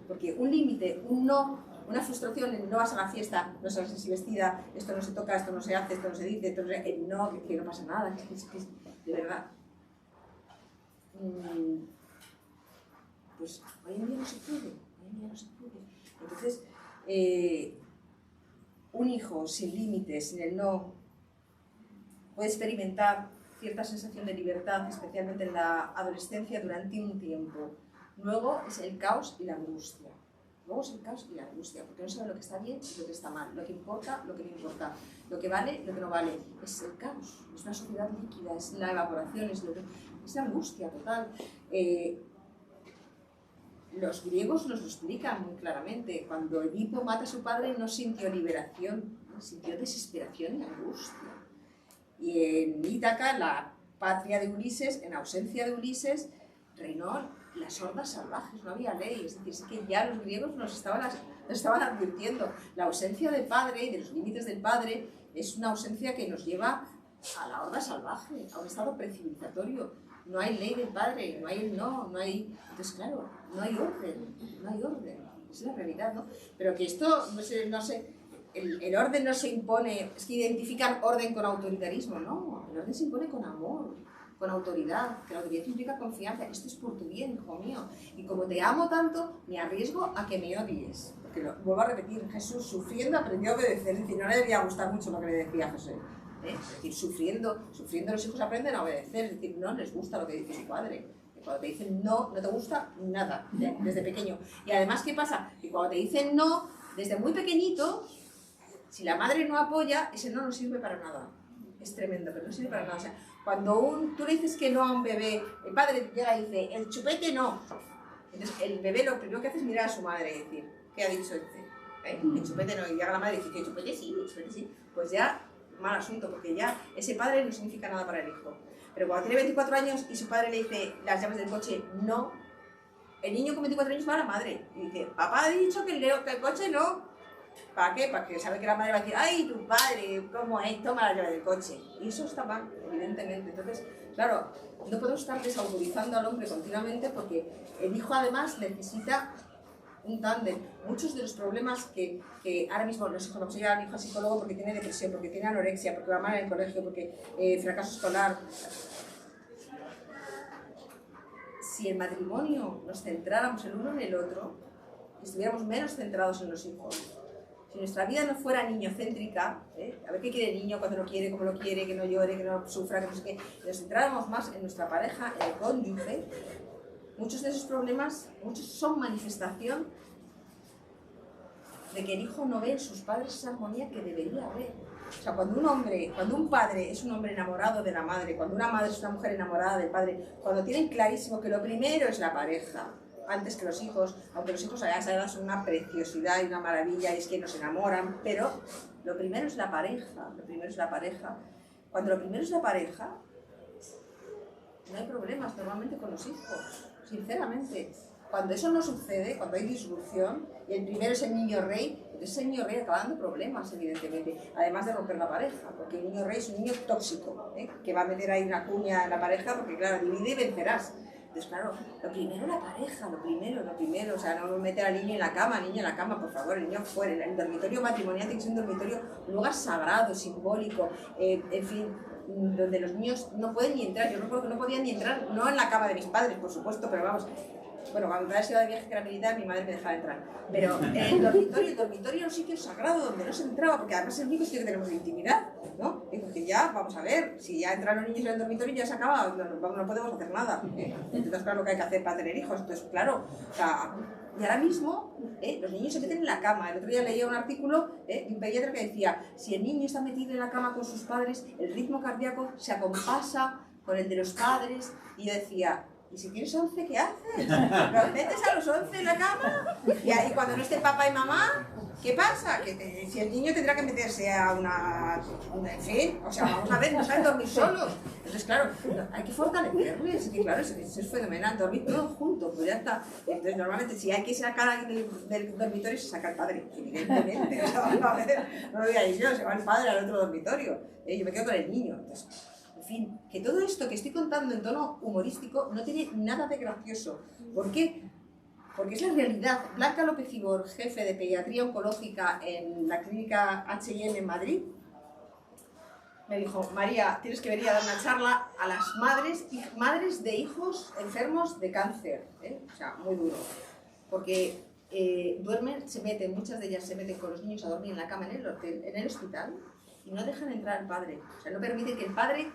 porque un límite, un no, una frustración, el no vas a la fiesta, no sabes si vestida, esto no se toca, esto no se hace, esto no se dice, esto no se... el no, que no pasa nada, que de verdad. Pues hoy en día no se puede. Entonces, un hijo sin límites, sin el no, puede experimentar cierta sensación de libertad, especialmente en la adolescencia, durante un tiempo. Luego es el caos y la angustia. Luego es el caos y la angustia, porque no sabe lo que está bien y lo que está mal, lo que importa, lo que no importa, lo que vale, lo que no vale. Es el caos, es una sociedad líquida, es la evaporación, es la angustia total. Los griegos nos lo explican muy claramente. Cuando Edipo mata a su padre no sintió liberación, sintió desesperación y angustia. Y en Ítaca, la patria de Ulises, en ausencia de Ulises, reinó las hordas salvajes, no había ley. Es decir, sí que ya los griegos nos estaban advirtiendo. La ausencia del padre y de los límites del padre es una ausencia que nos lleva a la horda salvaje, a un estado precipitatatorio. No hay ley del padre, no hay el no hay... Entonces, claro, no hay orden. Es la realidad, ¿no? Pero que esto, no sé, el orden no se impone, es que identifican orden con autoritarismo, no. El orden se impone con amor, con autoridad, que la autoridad implica confianza. Esto es por tu bien, hijo mío. Y como te amo tanto, me arriesgo a que me odies. Porque vuelvo a repetir, Jesús sufriendo aprendió a obedecer, es decir, no le debía gustar mucho lo que le decía José. Es decir, sufriendo los hijos aprenden a obedecer, es decir, no les gusta lo que dice su padre. Y cuando te dicen no, no te gusta nada, desde pequeño. Y además, ¿qué pasa? Que cuando te dicen no, desde muy pequeñito, si la madre no apoya, ese no sirve para nada. Es tremendo, pero no sirve para nada. O sea, cuando tú le dices que no a un bebé, el padre llega y dice, el chupete no. Entonces, el bebé lo primero que hace es mirar a su madre y decir, ¿qué ha dicho este? El chupete no. Y llega la madre y dice, ¿qué chupete sí? El chupete sí. Pues ya, mal asunto, porque ya ese padre no significa nada para el hijo. Pero cuando tiene 24 años y su padre le dice las llaves del coche no, el niño con 24 años va a la madre y dice, papá ha dicho que el coche no. ¿Para qué? Para que sabe que la madre va a decir, ay, tu padre, ¿cómo es? Toma la llave del coche. Y eso está mal, evidentemente. Entonces, claro, no podemos estar desautorizando al hombre continuamente porque el hijo además necesita un tándem. Muchos de los problemas que ahora mismo los hijos vamos a llevar al hijo al psicólogo porque tiene depresión, porque tiene anorexia, porque va mal en el colegio, porque fracaso escolar. Si el matrimonio nos centráramos el uno en el otro, estuviéramos menos centrados en los hijos. Si nuestra vida no fuera niñocéntrica, a ver qué quiere el niño, cuando lo quiere, cómo lo quiere, que no llore, que no sufra, que no sé qué, nos centráramos más en nuestra pareja, en el cónyuge, muchos de esos problemas, muchos son manifestación de que el hijo no ve en sus padres esa armonía que debería haber. O sea, cuando un padre es un hombre enamorado de la madre, cuando una madre es una mujer enamorada del padre, cuando tienen clarísimo que lo primero es la pareja, antes que los hijos, aunque los hijos a esa edad son una preciosidad y una maravilla, y es que nos enamoran, pero lo primero es la pareja, Cuando lo primero es la pareja, no hay problemas normalmente con los hijos, sinceramente. Cuando eso no sucede, cuando hay disrupción, y el primero es el niño rey, entonces el niño rey acaba dando problemas, evidentemente, además de romper la pareja, porque el niño rey es un niño tóxico, que va a meter ahí una cuña en la pareja, porque claro, divide y vencerás. Entonces, claro, lo primero la pareja, lo primero, o sea, no meter al niño en la cama, por favor, el niño fuera. El dormitorio matrimonial tiene que ser un dormitorio, un lugar sagrado, simbólico, en fin, donde los niños no pueden ni entrar. Yo recuerdo que no podían ni entrar, no en la cama de mis padres, por supuesto, pero vamos. Bueno, cuando mi padre se iba de viaje que era militar, mi madre me dejaba entrar. Pero el dormitorio era un sitio sagrado donde no se entraba, porque además el niño sí que tenemos intimidad, ¿no? Y porque ya, vamos a ver, si ya entran los niños en el dormitorio ya se acaba, no podemos hacer nada. Entonces, claro, lo que hay que hacer para tener hijos. Entonces, claro, o sea, y ahora mismo los niños se meten en la cama. El otro día leía un artículo de un pediatra que decía, si el niño está metido en la cama con sus padres, el ritmo cardíaco se acompasa con el de los padres. Y yo decía, ¿y si tienes 11, qué haces? ¿Los metes a los 11 en la cama? Y ahí cuando no esté papá y mamá, ¿qué pasa? Que si el niño tendrá que meterse a una... En fin, o sea, vamos a ver, no saben dormir solos. Entonces, claro, hay que fortalecerles. Y claro, eso es fenomenal, dormir todos juntos, pues ya está. Entonces, normalmente, si hay que sacar a alguien del dormitorio, se saca el padre, evidentemente. O sea, vamos a ver, no lo digáis yo, se va el padre al otro dormitorio. Yo me quedo con el niño. Entonces, en fin, que todo esto que estoy contando en tono humorístico no tiene nada de gracioso. ¿Por qué? Porque es la realidad. Blanca López Ibor, jefe de pediatría oncológica en la clínica H&M en Madrid, me dijo, María, tienes que venir a dar una charla a las madres de hijos enfermos de cáncer. O sea, muy duro. Porque duermen, muchas de ellas se meten con los niños a dormir en la cama en el hotel, en el hospital, y no dejan entrar al padre. O sea, no permiten que el padre,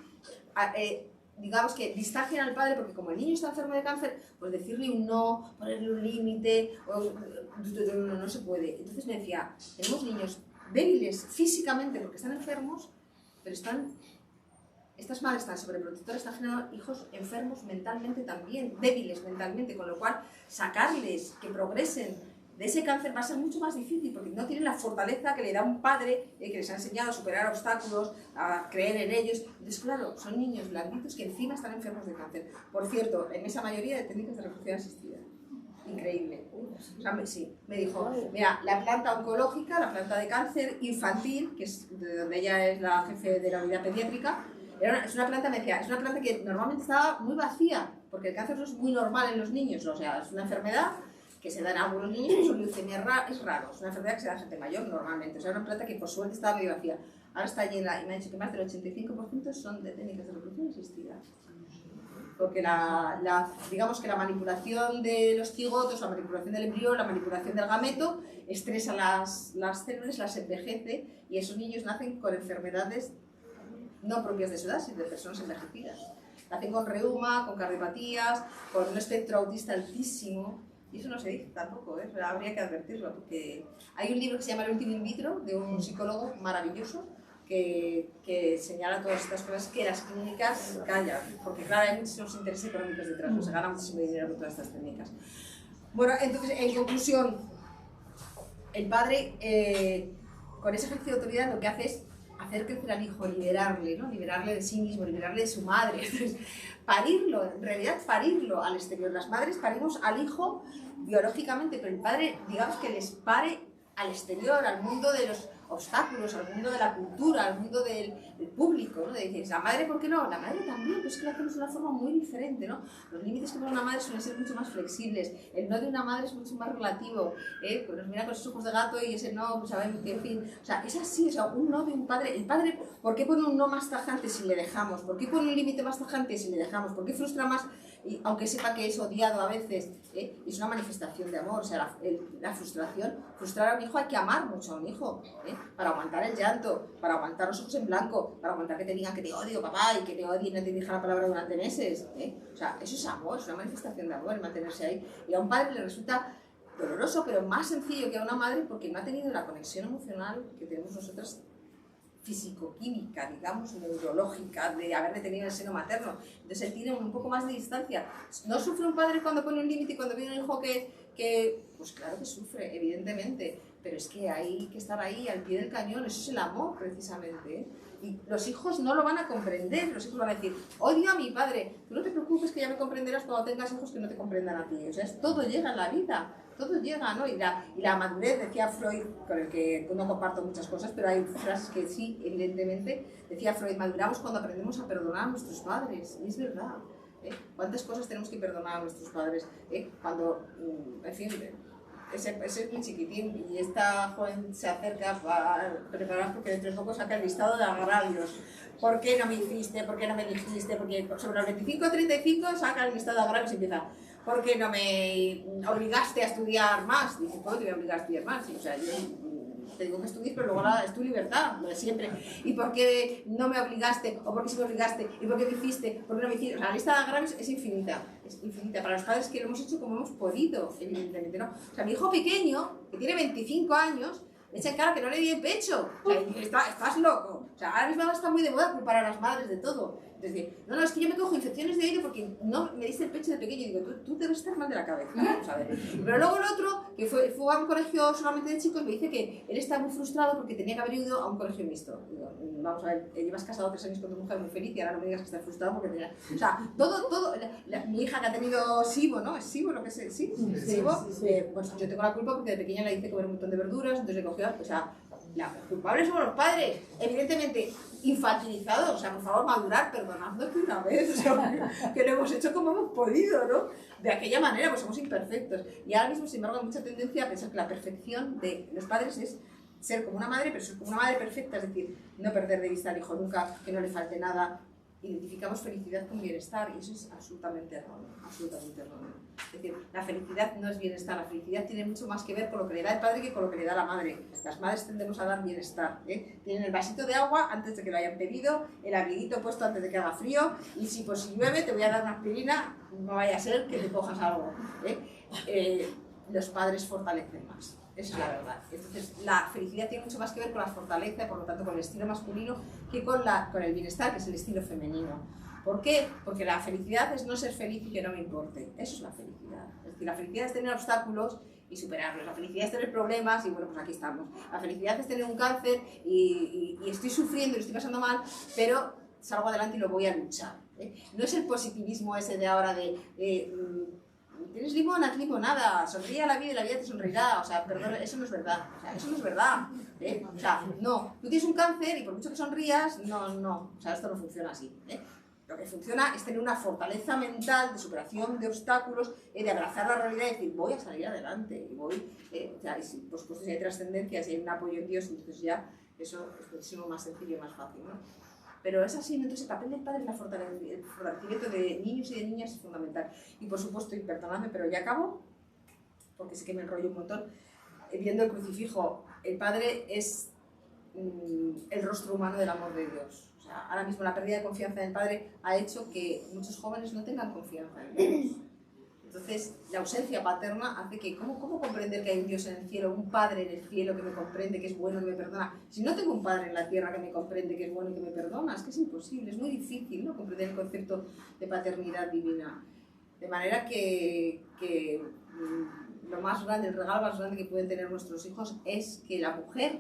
digamos que distagien al padre, porque como el niño está enfermo de cáncer, pues decirle un no, ponerle un límite, no se puede. Entonces me decía, tenemos niños débiles físicamente porque están enfermos, pero estas madres tan sobreprotectoras están generando hijos enfermos mentalmente también, débiles mentalmente, con lo cual sacarles que progresen de ese cáncer va a ser mucho más difícil porque no tienen la fortaleza que le da un padre que les ha enseñado a superar obstáculos, a creer en ellos. Entonces, claro, son niños blanditos que encima están enfermos de cáncer. Por cierto, en esa mayoría de técnicas de reproducción asistida. Increíble. O sea, sí, me dijo, mira, la planta oncológica, la planta de cáncer infantil, que es de donde ella es la jefe de la unidad pediátrica, es una planta, me decía, es una planta que normalmente estaba muy vacía, porque el cáncer no es muy normal en los niños, o sea, es una enfermedad que se da en algunos niños, pero su leucemia es raro, es una enfermedad que se da en gente mayor normalmente, o sea, es una planta que por suerte estaba medio vacía, ahora está llena, y me ha dicho que más del 85% son de técnicas de reproducción asistida. Porque digamos que la manipulación de los cigotos, la manipulación del embrión, la manipulación del gameto, estresa las células, las envejece, y esos niños nacen con enfermedades no propias de su edad, sino de personas envejecidas. Nacen con reuma, con cardiopatías, con un espectro autista altísimo, y eso no se dice tampoco, ¿eh? Pero habría que advertirlo, porque hay un libro que se llama El último in vitro, de un psicólogo maravilloso, que señala todas estas cosas que las clínicas callan, porque claro, hay muchos intereses económicos detrás, se gana muchísimo dinero con todas estas técnicas. Bueno, entonces, en conclusión, el padre, con ese ejercicio de autoridad, lo que hace es hacer crecer al hijo, liberarle, ¿no? Liberarle de sí mismo, liberarle de su madre. Entonces, parirlo, en realidad parirlo al exterior. Las madres parimos al hijo biológicamente, pero el padre, digamos que les pare al exterior, al mundo de los obstáculos, al mundo de la cultura, al mundo del público, ¿no? De decir, la madre, ¿por qué no? La madre también, pues es que lo hacemos de una forma muy diferente, ¿no? Los límites que pone una madre suelen ser mucho más flexibles, el no de una madre es mucho más relativo, pues nos mira con esos ojos de gato y ese no, pues saben, en fin, o sea, es así, o sea, un no de un padre, el padre, ¿por qué pone un no más tajante si le dejamos? ¿Por qué pone un límite más tajante si le dejamos? ¿Por qué frustra más? Y aunque sepa que es odiado a veces, es una manifestación de amor, o sea, la frustración, frustrar a un hijo, hay que amar mucho a un hijo, para aguantar el llanto, para aguantar los ojos en blanco, para aguantar que te digan que te odio, papá, y que te odie y no te diga la palabra durante meses, o sea, eso es amor, es una manifestación de amor, el mantenerse ahí, y a un padre le resulta doloroso, pero más sencillo que a una madre, porque no ha tenido la conexión emocional que tenemos nosotras, físico-química, digamos, neurológica, de haberle tenido el seno materno. Entonces él tiene un poco más de distancia. ¿No sufre un padre cuando pone un límite y cuando viene un hijo que pues claro que sufre, evidentemente, pero es que hay que estar ahí al pie del cañón, eso es el amor precisamente, Y los hijos no lo van a comprender, los hijos van a decir, odio a mi padre, tú no te preocupes que ya me comprenderás cuando tengas hijos que no te comprendan a ti, o sea, todo llega en la vida. Todo llega, ¿no? Y la madurez, decía Freud, con el que no comparto muchas cosas, pero hay frases que sí, evidentemente, decía Freud, maduramos cuando aprendemos a perdonar a nuestros padres, y es verdad. ¿Cuántas cosas tenemos que perdonar a nuestros padres? Cuando, en fin, ese es muy chiquitín y esta joven se acerca para preparar porque dentro de poco saca el listado de agravios. ¿Por qué no me hiciste? ¿Por qué no me dijiste? Porque sobre los 25 o 35 saca el listado de agravios y empieza. ¿Por qué no me obligaste a estudiar más? Dice, ¿cómo te voy a obligar a estudiar más? O sea, yo te digo que estudies, pero luego es tu libertad, lo de siempre. ¿Y por qué no me obligaste? ¿O por qué sí me obligaste? ¿Y por qué me hiciste? ¿Por qué no me hiciste? O sea, la lista de agravios es infinita. Es infinita. Para los padres que lo hemos hecho como hemos podido, evidentemente, ¿no? O sea, mi hijo pequeño, que tiene 25 años, me echa en cara que no le di el pecho. O sea, estás loco. O sea, ahora mismo está muy de moda culpar a las madres de todo. Es decir, no, es que yo me cojo infecciones de oído porque no me diste el pecho de pequeño. Y digo, tú debes estar mal de la cabeza. Vamos a ver. Pero luego el otro, que fue a un colegio solamente de chicos, me dice que él está muy frustrado porque tenía que haber ido a un colegio mixto. Digo, vamos a ver, llevas casado 3 años con tu mujer muy feliz y ahora no me digas que estás frustrado porque tenía... O sea, todo... mi hija que ha tenido SIBO, ¿no? ¿Es SIBO lo que es? ¿Sí? SIBO. Pues yo tengo la culpa porque de pequeña le hice comer un montón de verduras, entonces le cogió... O sea, los culpables somos los padres, evidentemente infantilizados, o sea, por favor, madurar, perdonadnos de una vez, o sea, que lo hemos hecho como hemos podido, ¿no? De aquella manera, pues somos imperfectos. Y ahora mismo, sin embargo, hay mucha tendencia a pensar que la perfección de los padres es ser como una madre, pero ser como una madre perfecta, es decir, no perder de vista al hijo nunca, que no le falte nada. identificamos felicidad con bienestar y eso es absolutamente erróneo, absolutamente erróneo. Es decir, la felicidad no es bienestar, la felicidad tiene mucho más que ver con lo que le da el padre que con lo que le da la madre. Las madres tendemos a dar bienestar, ¿eh? Tienen el vasito de agua antes de que lo hayan pedido, el abriguito puesto antes de que haga frío y si por si llueve te voy a dar una aspirina, no vaya a ser que te cojas algo, ¿eh? Los padres fortalecen más. Esa es la verdad. Entonces, la felicidad tiene mucho más que ver con la fortaleza, por lo tanto, con el estilo masculino, que con el bienestar, que es el estilo femenino. ¿Por qué? Porque la felicidad es no ser feliz y que no me importe. Eso es la felicidad. Es decir, la felicidad es tener obstáculos y superarlos. La felicidad es tener problemas y bueno, pues aquí estamos. La felicidad es tener un cáncer y estoy sufriendo y lo estoy pasando mal, pero salgo adelante y lo voy a luchar, ¿eh? No es el positivismo ese de ahora tienes limón, haz limonada, sonríe a la vida y la vida te sonreirá. O sea, perdón, eso no es verdad. O sea, eso no es verdad. ¿Eh? O sea, no. Tú tienes un cáncer y por mucho que sonrías, no. O sea, esto no funciona así, ¿eh? Lo que funciona es tener una fortaleza mental de superación de obstáculos, de abrazar la realidad y decir, voy a salir adelante. Y voy, o sea, y si, por supuesto, si hay trascendencia, si hay un apoyo en Dios, entonces ya eso es muchísimo más sencillo y más fácil, ¿no? Pero es así, entonces el papel del padre en el fortalecimiento de niños y de niñas es fundamental. Y por supuesto, y perdonadme, pero ya acabo, porque sé que me enrollo un montón, viendo el crucifijo, el padre es el rostro humano del amor de Dios. O sea, ahora mismo la pérdida de confianza en el padre ha hecho que muchos jóvenes no tengan confianza en Dios. Entonces, la ausencia paterna hace que, ¿cómo comprender que hay un Dios en el cielo, un Padre en el cielo que me comprende, que es bueno, que me perdona? Si no tengo un Padre en la tierra que me comprende, que es bueno y que me perdona, es que es imposible, es muy difícil, ¿no?, comprender el concepto de paternidad divina. De manera que lo más grande, el regalo más grande que pueden tener nuestros hijos es que la mujer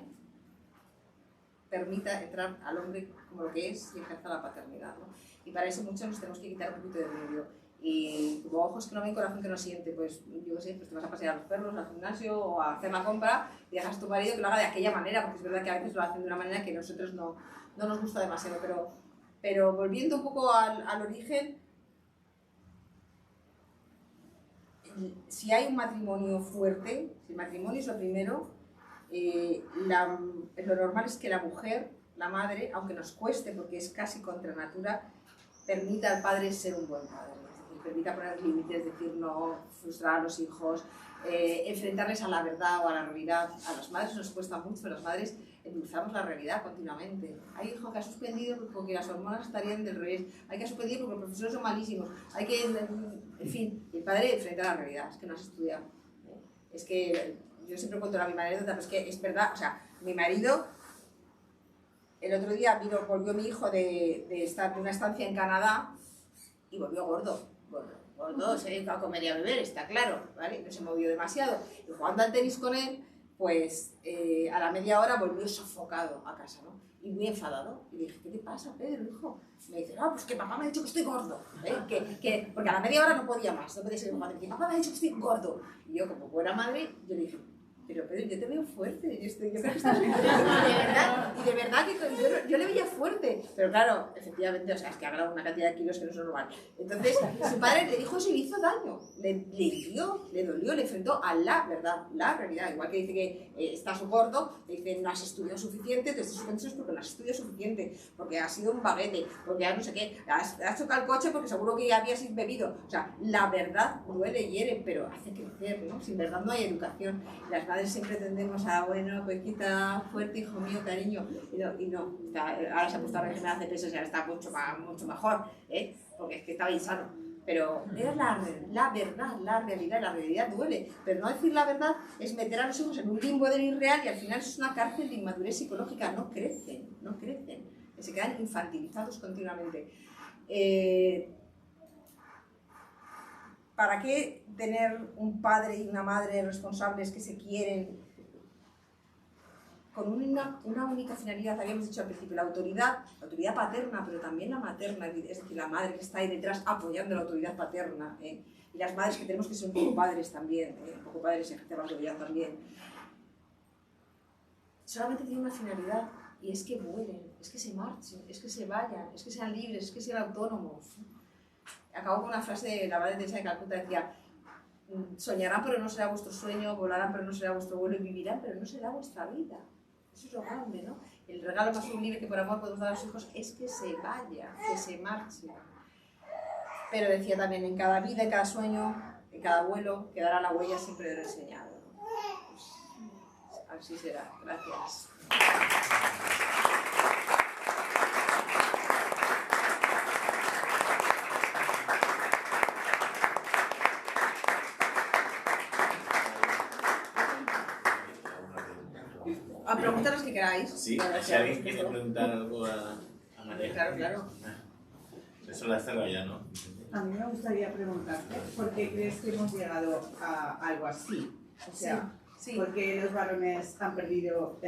permita entrar al hombre como lo que es y ejerza la paternidad, ¿no? Y para eso muchos nos tenemos que quitar un poquito de medio. Y como ojos que no ven, corazón que no siente, pues yo qué sé, pues te vas a pasear a los perros, al gimnasio o a hacer la compra y dejas a tu marido que lo haga de aquella manera, porque es verdad que a veces lo hacen de una manera que a nosotros no nos gusta demasiado, pero volviendo un poco al origen, si hay un matrimonio fuerte, si el matrimonio es lo primero, lo normal es que la mujer, la madre, aunque nos cueste porque es casi contra natura, permita al padre ser un buen padre. Permita poner límites, decir no, frustrar a los hijos, enfrentarles a la verdad o a la realidad. A las madres nos cuesta mucho, las madres endulzamos la realidad continuamente. Hay hijo que ha suspendido porque las hormonas estarían del revés, hay que ha suspendido porque los profesores son malísimos, hay que, en fin, el padre enfrenta la realidad, es que no has estudiado. Es que yo siempre cuento a mi marido, pero es que es verdad, o sea, mi marido, el otro día volvió mi hijo de una estancia en Canadá y volvió gordo. Gordo, se dedica a comer y a beber, está claro, ¿vale? No se movió demasiado. Y jugando al tenis con él, pues a la media hora volvió sofocado a casa, ¿no? Y muy enfadado. Y dije, ¿qué te pasa, Pedro, hijo? Me dice, no, pues que papá me ha dicho que estoy gordo, ¿eh? Porque a la media hora no podía más, no podía ser mi madre. Que papá me ha dicho que estoy gordo. Y yo, como buena madre, yo le dije, pero Pedro, yo te veo fuerte, yo creo que estás bien. Y de verdad que yo le veía fuerte, pero claro, efectivamente, o sea, es que ha ganado una cantidad de kilos que no es normal. Entonces, su padre le dijo eso y le hizo daño, le hirió, le dolió, le enfrentó a la verdad, la realidad. Igual que dice que estás gordo, le dice no has estudiado suficiente, te estás suspendido porque no has estudiado suficiente, porque has sido un baguete, porque has no sé qué, has chocado el coche porque seguro que ya habías bebido. O sea, la verdad duele y hiere, pero hace crecer, ¿no? Sin verdad no hay educación. Las madres siempre tendemos a, bueno, pues quita fuerte, hijo mío, cariño, y no. Ahora se ha puesto a regenerar de peso y ahora está mucho mejor, ¿eh? Porque es que estaba insano. Pero era la verdad, la realidad duele. Pero no decir la verdad es meter a los hijos en un limbo del irreal y al final es una cárcel de inmadurez psicológica. No crecen. Se quedan infantilizados continuamente. ¿Para qué tener un padre y una madre responsables que se quieren con una única finalidad? Habíamos dicho al principio, la autoridad paterna, pero también la materna, es decir, la madre que está ahí detrás apoyando la autoridad paterna, y las madres que tenemos que ser un poco padres también, un poco padres y ejercer la autoridad también. Solamente tiene una finalidad, y es que vuelen, es que se marchen, es que se vayan, es que sean libres, es que sean autónomos. Acabo con una frase de la Madre Teresa de Calcuta, decía, soñarán pero no será vuestro sueño, volarán pero no será vuestro vuelo y vivirán pero no será vuestra vida. Eso es lo grande, ¿no? El regalo más sublime que por amor podemos dar a los hijos es que se vaya, que se marche. Pero decía también, en cada vida, en cada sueño, en cada vuelo, quedará la huella siempre de lo enseñado, ¿no? Pues, así será. Gracias. A preguntar los que queráis.
Sí, si alguien quiere preguntar algo a María.
Claro, claro.
Eso lo has cerrado ya, ¿no?
A mí me gustaría preguntarte, ¿por qué crees que hemos llegado a algo así? O sea,
Sí.
¿por qué los varones han perdido